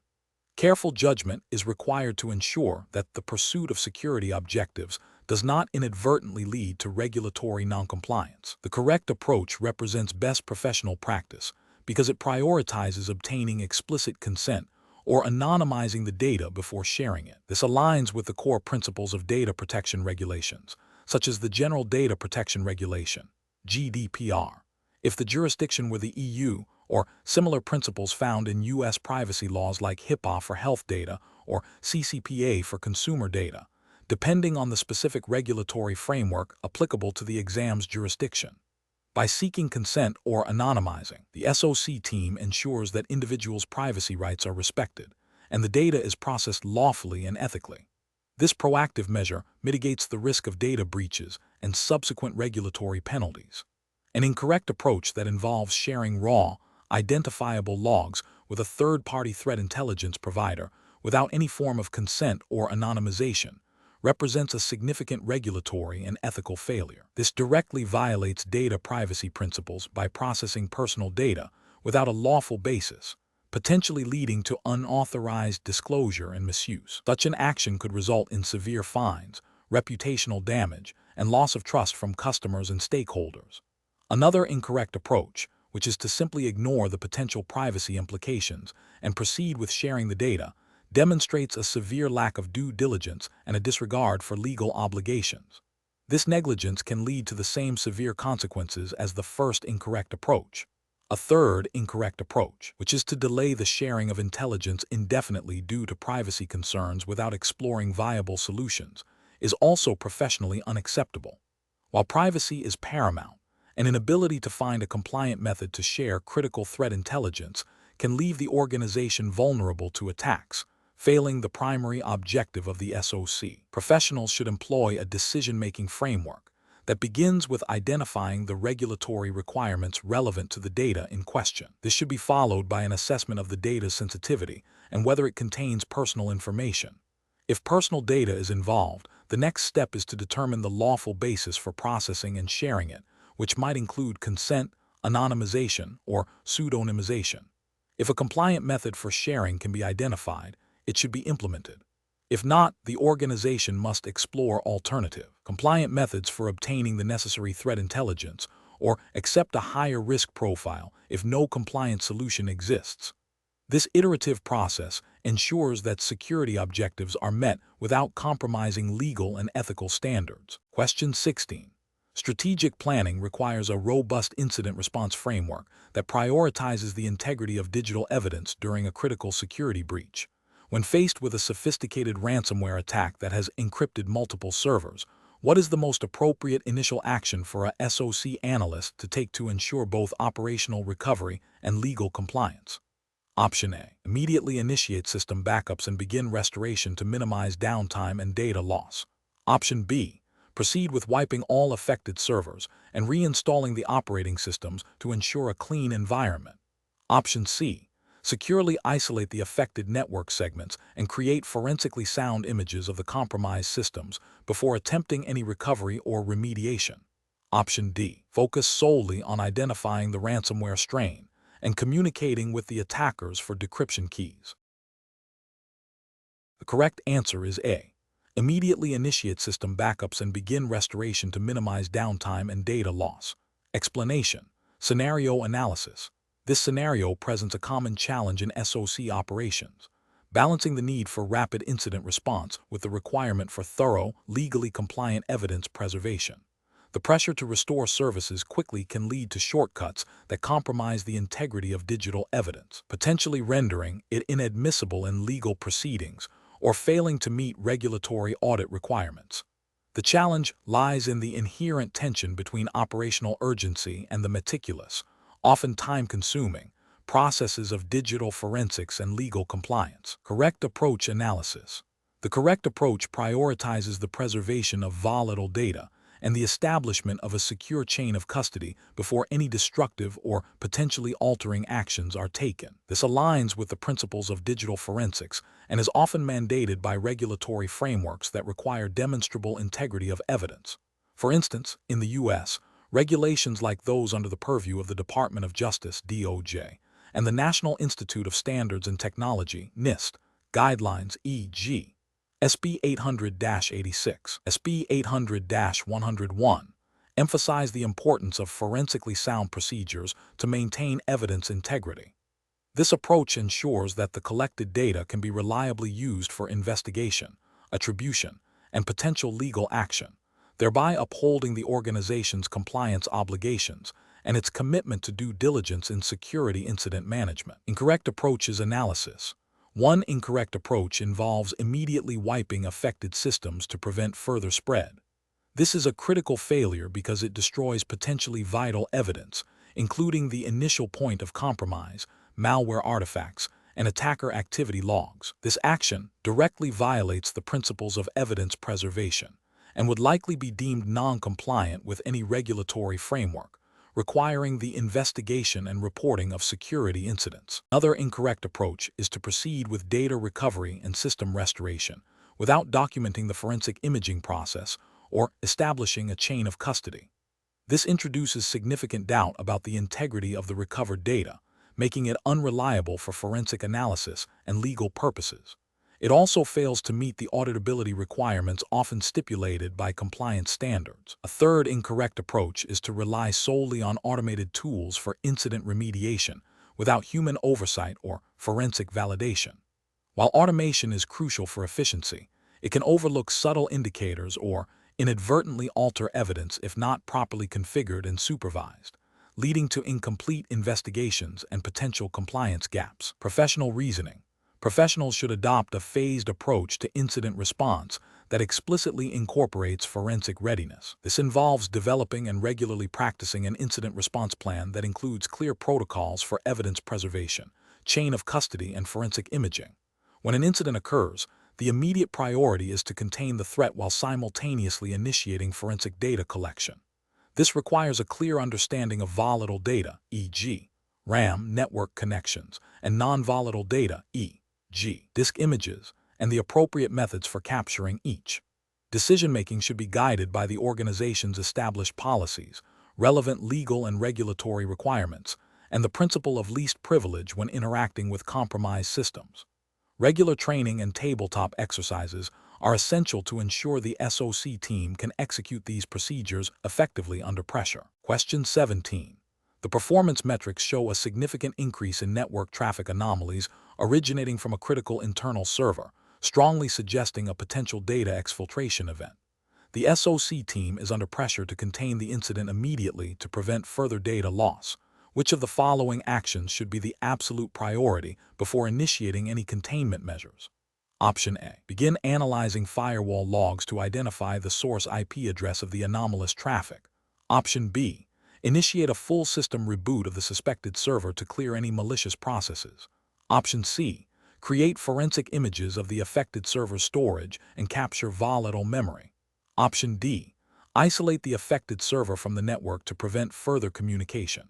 Careful judgment is required to ensure that the pursuit of security objectives does not inadvertently lead to regulatory noncompliance. The correct approach represents best professional practice because it prioritizes obtaining explicit consent or anonymizing the data before sharing it. This aligns with the core principles of data protection regulations, such as the General Data Protection Regulation, GDPR, if the jurisdiction were the EU, or similar principles found in U.S. privacy laws like HIPAA for health data or CCPA for consumer data. depending on the specific regulatory framework applicable to the exam's jurisdiction. By seeking consent or anonymizing, the SOC team ensures that individuals' privacy rights are respected, and the data is processed lawfully and ethically. This proactive measure mitigates the risk of data breaches and subsequent regulatory penalties. An incorrect approach that involves sharing raw, identifiable logs with a third-party threat intelligence provider without any form of consent or anonymization represents a significant regulatory and ethical failure. This directly violates data privacy principles by processing personal data without a lawful basis, potentially leading to unauthorized disclosure and misuse. Such an action could result in severe fines, reputational damage, and loss of trust from customers and stakeholders. Another incorrect approach, which is to simply ignore the potential privacy implications and proceed with sharing the data, demonstrates a severe lack of due diligence and a disregard for legal obligations. This negligence can lead to the same severe consequences as the first incorrect approach. A third incorrect approach, which is to delay the sharing of intelligence indefinitely due to privacy concerns without exploring viable solutions, is also professionally unacceptable. While privacy is paramount, an inability to find a compliant method to share critical threat intelligence can leave the organization vulnerable to attacks, failing the primary objective of the SOC. Professionals should employ a decision-making framework that begins with identifying the regulatory requirements relevant to the data in question. This should be followed by an assessment of the data's sensitivity and whether it contains personal information. If personal data is involved, the next step is to determine the lawful basis for processing and sharing it, which might include consent, anonymization, or pseudonymization. If a compliant method for sharing can be identified, it should be implemented. If not, the organization must explore alternative, compliant methods for obtaining the necessary threat intelligence or accept a higher risk profile if no compliant solution exists. This iterative process ensures that security objectives are met without compromising legal and ethical standards. Question 16. Strategic planning requires a robust incident response framework that prioritizes the integrity of digital evidence during a critical security breach. When faced with a sophisticated ransomware attack that has encrypted multiple servers, what is the most appropriate initial action for a SOC analyst to take to ensure both operational recovery and legal compliance? Option A. Immediately initiate system backups and begin restoration to minimize downtime and data loss. Option B. Proceed with wiping all affected servers and reinstalling the operating systems to ensure a clean environment. Option C. Securely isolate the affected network segments and create forensically sound images of the compromised systems before attempting any recovery or remediation. Option D. Focus solely on identifying the ransomware strain and communicating with the attackers for decryption keys. The correct answer is A. Immediately initiate system backups and begin restoration to minimize downtime and data loss. Explanation. Scenario analysis. This scenario presents a common challenge in SOC operations, balancing the need for rapid incident response with the requirement for thorough, legally compliant evidence preservation. The pressure to restore services quickly can lead to shortcuts that compromise the integrity of digital evidence, potentially rendering it inadmissible in legal proceedings or failing to meet regulatory audit requirements. The challenge lies in the inherent tension between operational urgency and the meticulous, often time-consuming, processes of digital forensics and legal compliance. Correct approach analysis. The correct approach prioritizes the preservation of volatile data and the establishment of a secure chain of custody before any destructive or potentially altering actions are taken. This aligns with the principles of digital forensics and is often mandated by regulatory frameworks that require demonstrable integrity of evidence. For instance, in the U.S., regulations like those under the purview of the Department of Justice (DOJ) and the National Institute of Standards and Technology (NIST) guidelines, e.g., SB 800-86, SB 800-101, emphasize the importance of forensically sound procedures to maintain evidence integrity. This approach ensures that the collected data can be reliably used for investigation, attribution, and potential legal action, thereby upholding the organization's compliance obligations and its commitment to due diligence in security incident management. Incorrect approach is analysis. One incorrect approach involves immediately wiping affected systems to prevent further spread. This is a critical failure because it destroys potentially vital evidence, including the initial point of compromise, malware artifacts, and attacker activity logs. This action directly violates the principles of evidence preservation and would likely be deemed non-compliant with any regulatory framework, requiring the investigation and reporting of security incidents. Another incorrect approach is to proceed with data recovery and system restoration without documenting the forensic imaging process or establishing a chain of custody. This introduces significant doubt about the integrity of the recovered data, making it unreliable for forensic analysis and legal purposes. It also fails to meet the auditability requirements often stipulated by compliance standards. A third incorrect approach is to rely solely on automated tools for incident remediation without human oversight or forensic validation. While automation is crucial for efficiency, it can overlook subtle indicators or inadvertently alter evidence if not properly configured and supervised, leading to incomplete investigations and potential compliance gaps. Professional reasoning. Professionals should adopt a phased approach to incident response that explicitly incorporates forensic readiness. This involves developing and regularly practicing an incident response plan that includes clear protocols for evidence preservation, chain of custody, and forensic imaging. When an incident occurs, the immediate priority is to contain the threat while simultaneously initiating forensic data collection. This requires a clear understanding of volatile data, e.g., RAM network connections, and non-volatile data, e.g., disk images, and the appropriate methods for capturing each. Decision-making should be guided by the organization's established policies, relevant legal and regulatory requirements, and the principle of least privilege when interacting with compromised systems. Regular training and tabletop exercises are essential to ensure the SOC team can execute these procedures effectively under pressure. Question 17. The performance metrics show a significant increase in network traffic anomalies originating from a critical internal server, strongly suggesting a potential data exfiltration event. The SOC team is under pressure to contain the incident immediately to prevent further data loss. Which of the following actions should be the absolute priority before initiating any containment measures? Option A. Begin analyzing firewall logs to identify the source IP address of the anomalous traffic. Option B. Initiate a full system reboot of the suspected server to clear any malicious processes. Option C. Create forensic images of the affected server's storage and capture volatile memory. Option D. Isolate the affected server from the network to prevent further communication.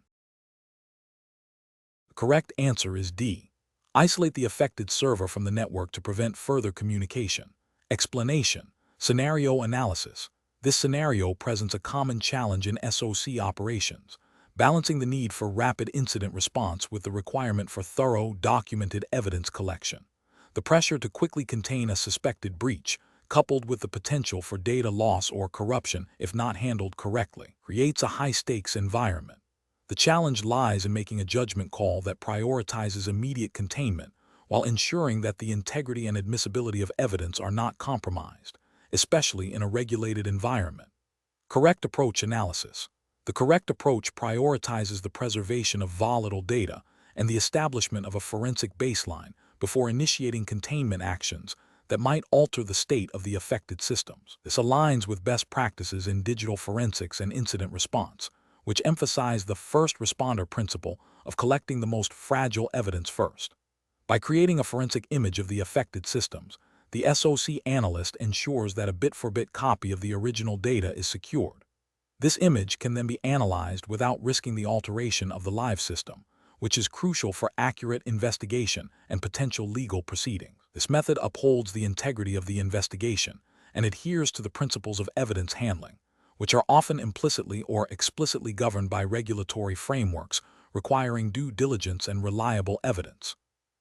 The correct answer is D. Isolate the affected server from the network to prevent further communication. Explanation. Scenario analysis. This scenario presents a common challenge in SOC operations, balancing the need for rapid incident response with the requirement for thorough, documented evidence collection. The pressure to quickly contain a suspected breach, coupled with the potential for data loss or corruption if not handled correctly, creates a high-stakes environment. The challenge lies in making a judgment call that prioritizes immediate containment while ensuring that the integrity and admissibility of evidence are not compromised, especially in a regulated environment. Correct approach analysis. The correct approach prioritizes the preservation of volatile data and the establishment of a forensic baseline before initiating containment actions that might alter the state of the affected systems. This aligns with best practices in digital forensics and incident response, which emphasize the first responder principle of collecting the most fragile evidence first. By creating a forensic image of the affected systems, the SOC analyst ensures that a bit-for-bit copy of the original data is secured. This image can then be analyzed without risking the alteration of the live system, which is crucial for accurate investigation and potential legal proceedings. This method upholds the integrity of the investigation and adheres to the principles of evidence handling, which are often implicitly or explicitly governed by regulatory frameworks requiring due diligence and reliable evidence.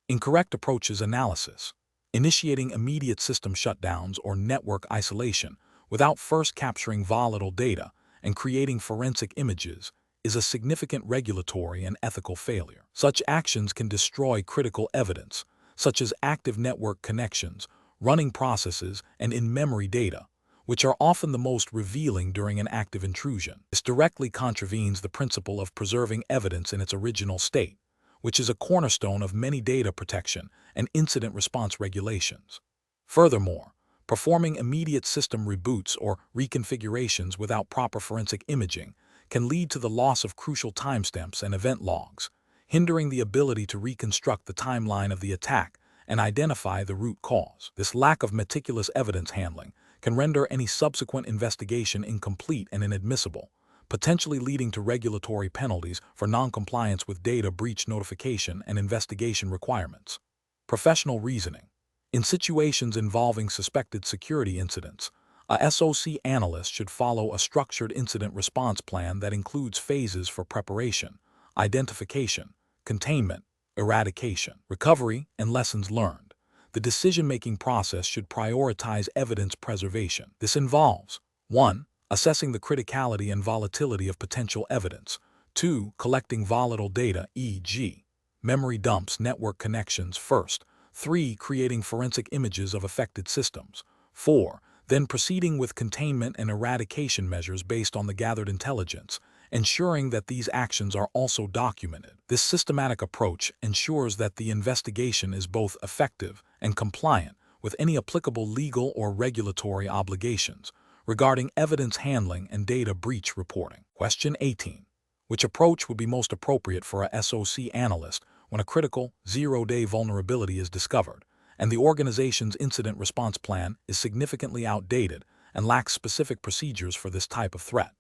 Incorrect approaches analysis. Initiating immediate system shutdowns or network isolation without first capturing volatile data and creating forensic images is a significant regulatory and ethical failure. Such actions can destroy critical evidence, such as active network connections, running processes, and in-memory data, which are often the most revealing during an active intrusion. This directly contravenes the principle of preserving evidence in its original state, which is a cornerstone of many data protection and incident response regulations. Furthermore, performing immediate system reboots or reconfigurations without proper forensic imaging can lead to the loss of crucial timestamps and event logs, hindering the ability to reconstruct the timeline of the attack and identify the root cause. This lack of meticulous evidence handling can render any subsequent investigation incomplete and inadmissible, potentially leading to regulatory penalties for noncompliance with data breach notification and investigation requirements. Professional reasoning. In situations involving suspected security incidents, a SOC analyst should follow a structured incident response plan that includes phases for preparation, identification, containment, eradication, recovery, and lessons learned. The decision-making process should prioritize evidence preservation. This involves 1. Assessing the criticality and volatility of potential evidence. 2. Collecting volatile data, e.g., memory dumps, network connections first. 3. Creating forensic images of affected systems. 4. Then proceeding with containment and eradication measures based on the gathered intelligence, ensuring that these actions are also documented. This systematic approach ensures that the investigation is both effective and compliant with any applicable legal or regulatory obligations regarding evidence handling and data breach reporting. Question 18. Which approach would be most appropriate for a SOC analyst when a critical, zero-day vulnerability is discovered and the organization's incident response plan is significantly outdated and lacks specific procedures for this type of threat?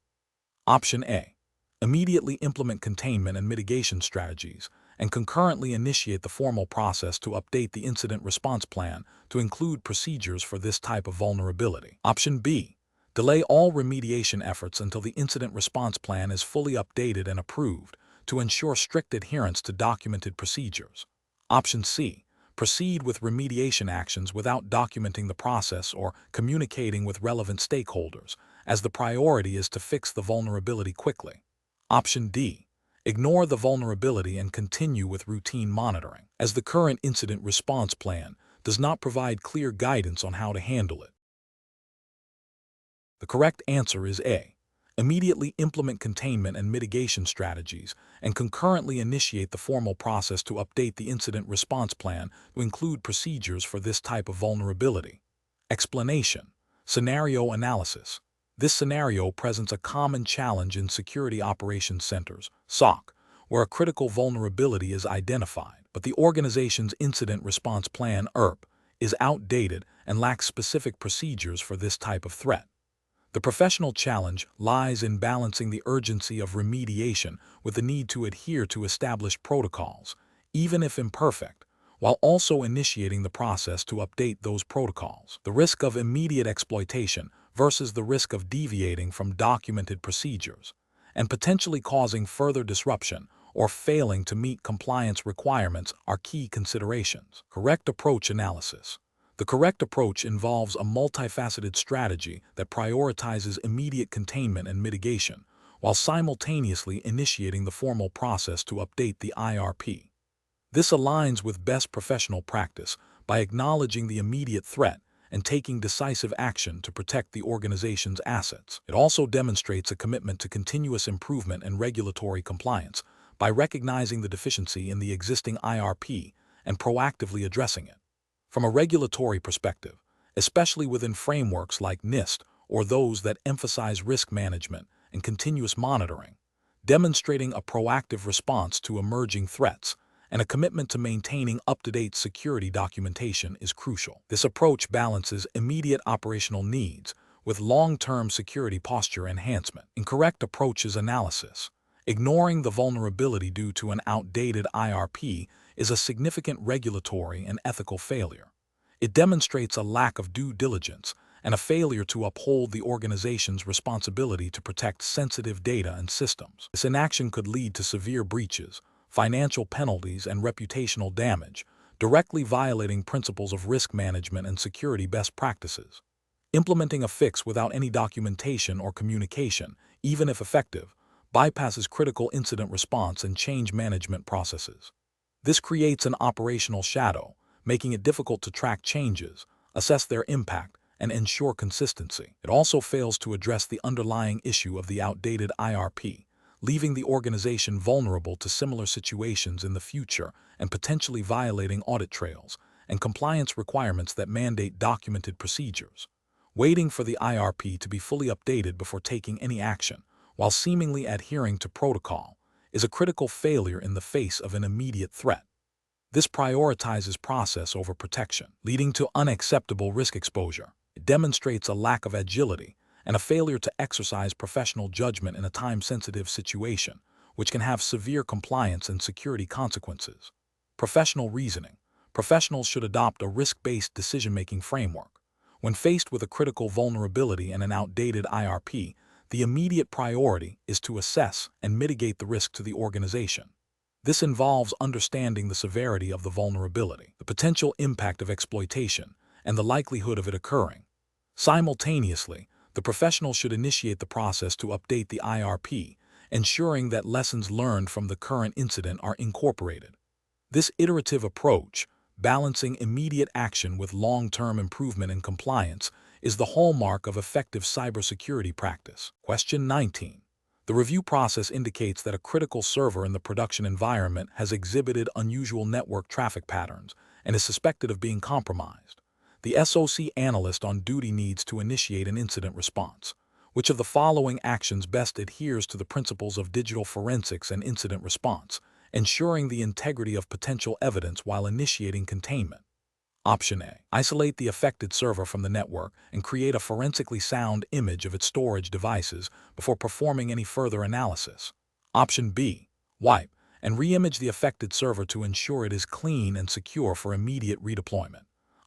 Option A. Immediately implement containment and mitigation strategies and concurrently initiate the formal process to update the incident response plan to include procedures for this type of vulnerability. Option B. Delay all remediation efforts until the incident response plan is fully updated and approved to ensure strict adherence to documented procedures. Option C. Proceed with remediation actions without documenting the process or communicating with relevant stakeholders, as the priority is to fix the vulnerability quickly. Option D. Ignore the vulnerability and continue with routine monitoring, as the current incident response plan does not provide clear guidance on how to handle it. The correct answer is A. Immediately implement containment and mitigation strategies and concurrently initiate the formal process to update the incident response plan to include procedures for this type of vulnerability. Explanation. Scenario analysis. This scenario presents a common challenge in security operations centers, SOC, where a critical vulnerability is identified, but the organization's incident response plan, IRP, is outdated and lacks specific procedures for this type of threat. The professional challenge lies in balancing the urgency of remediation with the need to adhere to established protocols, even if imperfect, while also initiating the process to update those protocols. The risk of immediate exploitation versus the risk of deviating from documented procedures and potentially causing further disruption or failing to meet compliance requirements are key considerations. Correct approach analysis. The correct approach involves a multifaceted strategy that prioritizes immediate containment and mitigation, while simultaneously initiating the formal process to update the IRP. This aligns with best professional practice by acknowledging the immediate threat and taking decisive action to protect the organization's assets. It also demonstrates a commitment to continuous improvement and regulatory compliance by recognizing the deficiency in the existing IRP and proactively addressing it. From a regulatory perspective, especially within frameworks like NIST or those that emphasize risk management and continuous monitoring, demonstrating a proactive response to emerging threats and a commitment to maintaining up-to-date security documentation is crucial. This approach balances immediate operational needs with long-term security posture enhancement. Incorrect approaches analysis. Ignoring the vulnerability due to an outdated IRP is a significant regulatory and ethical failure. It demonstrates a lack of due diligence and a failure to uphold the organization's responsibility to protect sensitive data and systems. This inaction could lead to severe breaches, financial penalties, and reputational damage, directly violating principles of risk management and security best practices. Implementing a fix without any documentation or communication, even if effective, bypasses critical incident response and change management processes. This creates an operational shadow, making it difficult to track changes, assess their impact, and ensure consistency. It also fails to address the underlying issue of the outdated IRP, leaving the organization vulnerable to similar situations in the future and potentially violating audit trails and compliance requirements that mandate documented procedures. Waiting for the IRP to be fully updated before taking any action, while seemingly adhering to protocol, is a critical failure in the face of an immediate threat. This prioritizes process over protection, leading to unacceptable risk exposure. It demonstrates a lack of agility and a failure to exercise professional judgment in a time-sensitive situation, which can have severe compliance and security consequences. Professional reasoning. Professionals should adopt a risk-based decision-making framework. When faced with a critical vulnerability and an outdated IRP, the immediate priority is to assess and mitigate the risk to the organization. This involves understanding the severity of the vulnerability, the potential impact of exploitation, and the likelihood of it occurring. Simultaneously, the professional should initiate the process to update the IRP, ensuring that lessons learned from the current incident are incorporated. This iterative approach, balancing immediate action with long-term improvement in compliance, is the hallmark of effective cybersecurity practice. Question 19. The review process indicates that a critical server in the production environment has exhibited unusual network traffic patterns and is suspected of being compromised. The SOC analyst on duty needs to initiate an incident response. Which of the following actions best adheres to the principles of digital forensics and incident response, ensuring the integrity of potential evidence while initiating containment? Option A. Isolate the affected server from the network and create a forensically sound image of its storage devices before performing any further analysis. Option B. Wipe and re-image the affected server to ensure it is clean and secure for immediate redeployment.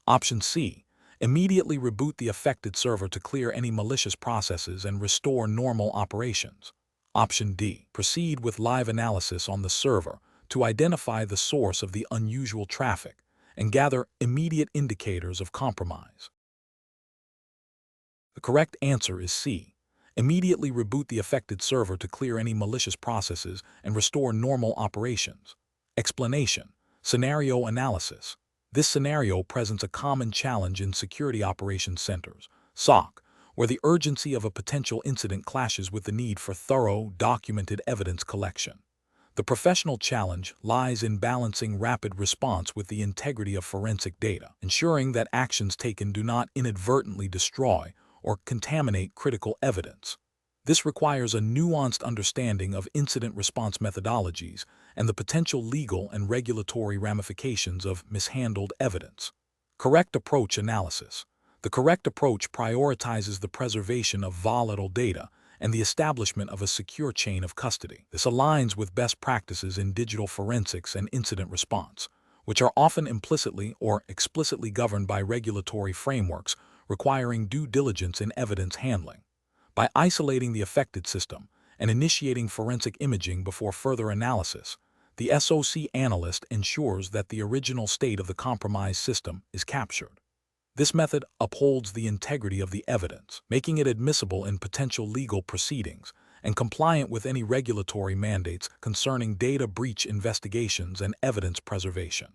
Option C. Immediately reboot the affected server to clear any malicious processes and restore normal operations. Option D. Proceed with live analysis on the server to identify the source of the unusual traffic and gather immediate indicators of compromise. The correct answer is C. Immediately reboot the affected server to clear any malicious processes and restore normal operations. Explanation. Scenario analysis. This scenario presents a common challenge in security operations centers, SOC, where the urgency of a potential incident clashes with the need for thorough, documented evidence collection. The professional challenge lies in balancing rapid response with the integrity of forensic data, ensuring that actions taken do not inadvertently destroy or contaminate critical evidence. This requires a nuanced understanding of incident response methodologies and the potential legal and regulatory ramifications of mishandled evidence. Correct approach analysis. The correct approach prioritizes the preservation of volatile data and the establishment of a secure chain of custody. This aligns with best practices in digital forensics and incident response, which are often implicitly or explicitly governed by regulatory frameworks requiring due diligence in evidence handling. By isolating the affected system and initiating forensic imaging before further analysis, the SOC analyst ensures that the original state of the compromised system is captured. This method upholds the integrity of the evidence, making it admissible in potential legal proceedings and compliant with any regulatory mandates concerning data breach investigations and evidence preservation.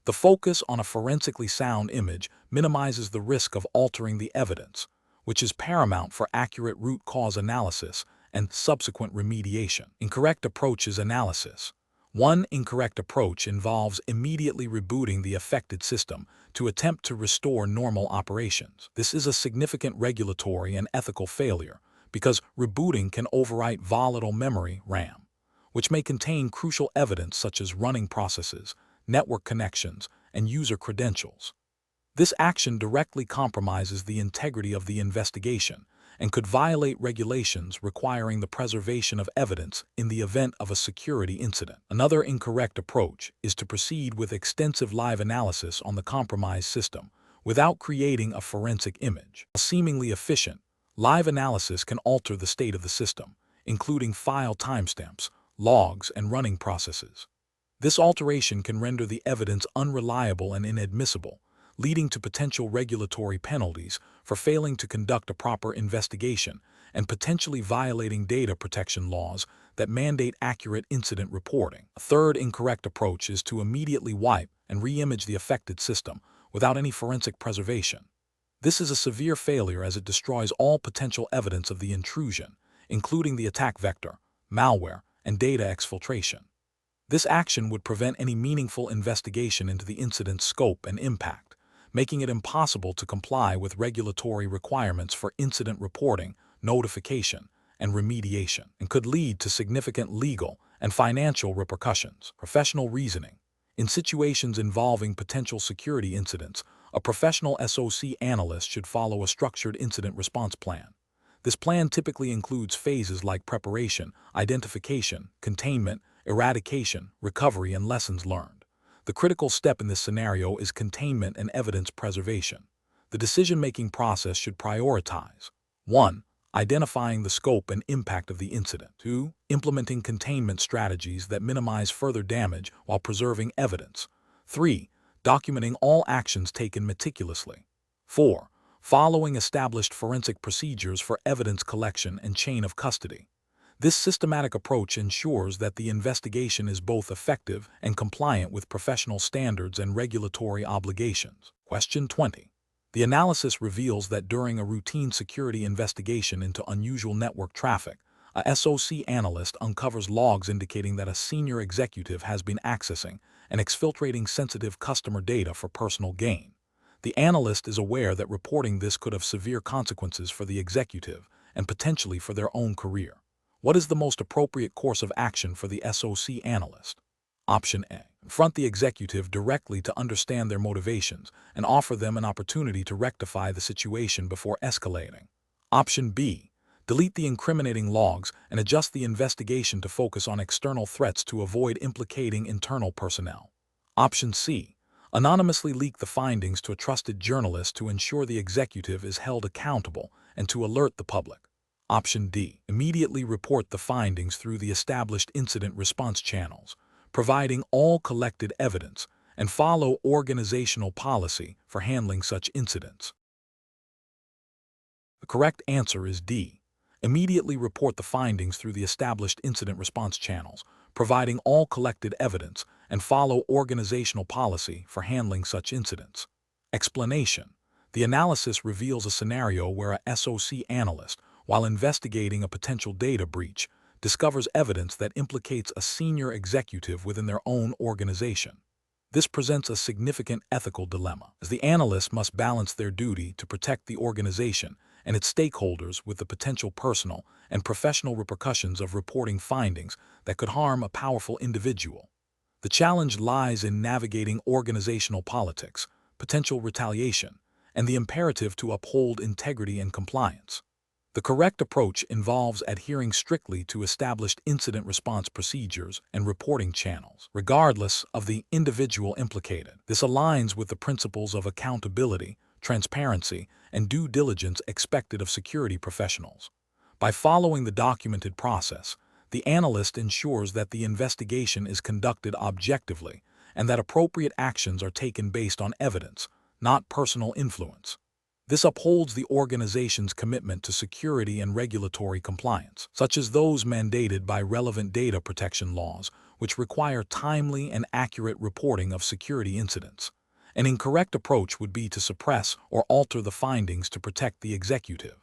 The focus on a forensically sound image minimizes the risk of altering the evidence, which is paramount for accurate root cause analysis and subsequent remediation. Incorrect approaches analysis. One incorrect approach involves immediately rebooting the affected system to attempt to restore normal operations. This is a significant regulatory and ethical failure because rebooting can overwrite volatile memory RAM, which may contain crucial evidence such as running processes, network connections, and user credentials. This action directly compromises the integrity of the investigation and could violate regulations requiring the preservation of evidence in the event of a security incident. Another incorrect approach is to proceed with extensive live analysis on the compromised system without creating a forensic image. While seemingly efficient, live analysis can alter the state of the system, including file timestamps, logs, and running processes. This alteration can render the evidence unreliable and inadmissible, leading to potential regulatory penalties for failing to conduct a proper investigation and potentially violating data protection laws that mandate accurate incident reporting. A third incorrect approach is to immediately wipe and re-image the affected system without any forensic preservation. This is a severe failure as it destroys all potential evidence of the intrusion, including the attack vector, malware, and data exfiltration. This action would prevent any meaningful investigation into the incident's scope and impact, making it impossible to comply with regulatory requirements for incident reporting, notification, and remediation, and could lead to significant legal and financial repercussions. Professional reasoning. In situations involving potential security incidents, a professional SOC analyst should follow a structured incident response plan. This plan typically includes phases like preparation, identification, containment, eradication, recovery, and lessons learned. The critical step in this scenario is containment and evidence preservation. The decision-making process should prioritize 1. Identifying the scope and impact of the incident. 2. Implementing containment strategies that minimize further damage while preserving evidence. 3. Documenting all actions taken meticulously. 4. Following established forensic procedures for evidence collection and chain of custody. This systematic approach ensures that the investigation is both effective and compliant with professional standards and regulatory obligations. Question 20. The analysis reveals that during a routine security investigation into unusual network traffic, a SOC analyst uncovers logs indicating that a senior executive has been accessing and exfiltrating sensitive customer data for personal gain. The analyst is aware that reporting this could have severe consequences for the executive and potentially for their own career. What is the most appropriate course of action for the SOC analyst? Option A. Confront the executive directly to understand their motivations and offer them an opportunity to rectify the situation before escalating. Option B. Delete the incriminating logs and adjust the investigation to focus on external threats to avoid implicating internal personnel. Option C. Anonymously leak the findings to a trusted journalist to ensure the executive is held accountable and to alert the public. Option D. Immediately report the findings through the established incident response channels, providing all collected evidence, and follow organizational policy for handling such incidents. The correct answer is D. Immediately report the findings through the established incident response channels, providing all collected evidence, and follow organizational policy for handling such incidents. Explanation. The analysis reveals a scenario where a SOC analyst, while investigating a potential data breach, discovers evidence that implicates a senior executive within their own organization. This presents a significant ethical dilemma, as the analyst must balance their duty to protect the organization and its stakeholders with the potential personal and professional repercussions of reporting findings that could harm a powerful individual. The challenge lies in navigating organizational politics, potential retaliation, and the imperative to uphold integrity and compliance. The correct approach involves adhering strictly to established incident response procedures and reporting channels, regardless of the individual implicated. This aligns with the principles of accountability, transparency, and due diligence expected of security professionals. By following the documented process, the analyst ensures that the investigation is conducted objectively and that appropriate actions are taken based on evidence, not personal influence. This upholds the organization's commitment to security and regulatory compliance, such as those mandated by relevant data protection laws, which require timely and accurate reporting of security incidents. An incorrect approach would be to suppress or alter the findings to protect the executive.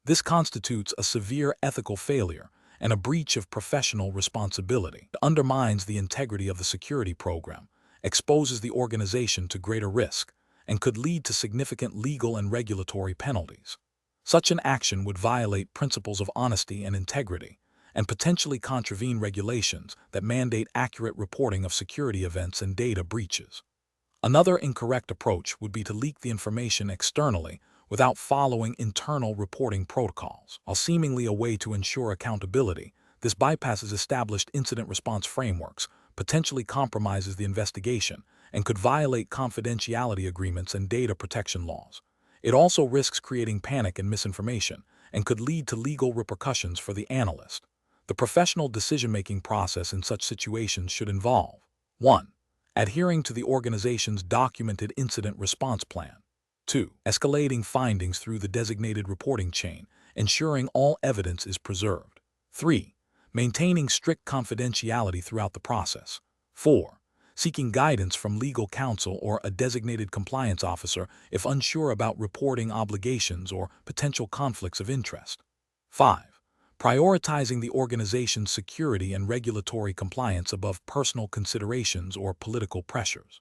This constitutes a severe ethical failure and a breach of professional responsibility. It undermines the integrity of the security program, exposes the organization to greater risk, and could lead to significant legal and regulatory penalties. Such an action would violate principles of honesty and integrity, and potentially contravene regulations that mandate accurate reporting of security events and data breaches. Another incorrect approach would be to leak the information externally without following internal reporting protocols. While seemingly a way to ensure accountability, this bypasses established incident response frameworks, potentially compromises the investigation, and could violate confidentiality agreements and data protection laws. It also risks creating panic and misinformation, and could lead to legal repercussions for the analyst. The professional decision-making process in such situations should involve 1. Adhering to the organization's documented incident response plan. 2. Escalating findings through the designated reporting chain, ensuring all evidence is preserved. 3. Maintaining strict confidentiality throughout the process. 4. Seeking guidance from legal counsel or a designated compliance officer if unsure about reporting obligations or potential conflicts of interest. 5. prioritizing the organization's security and regulatory compliance above personal considerations or political pressures.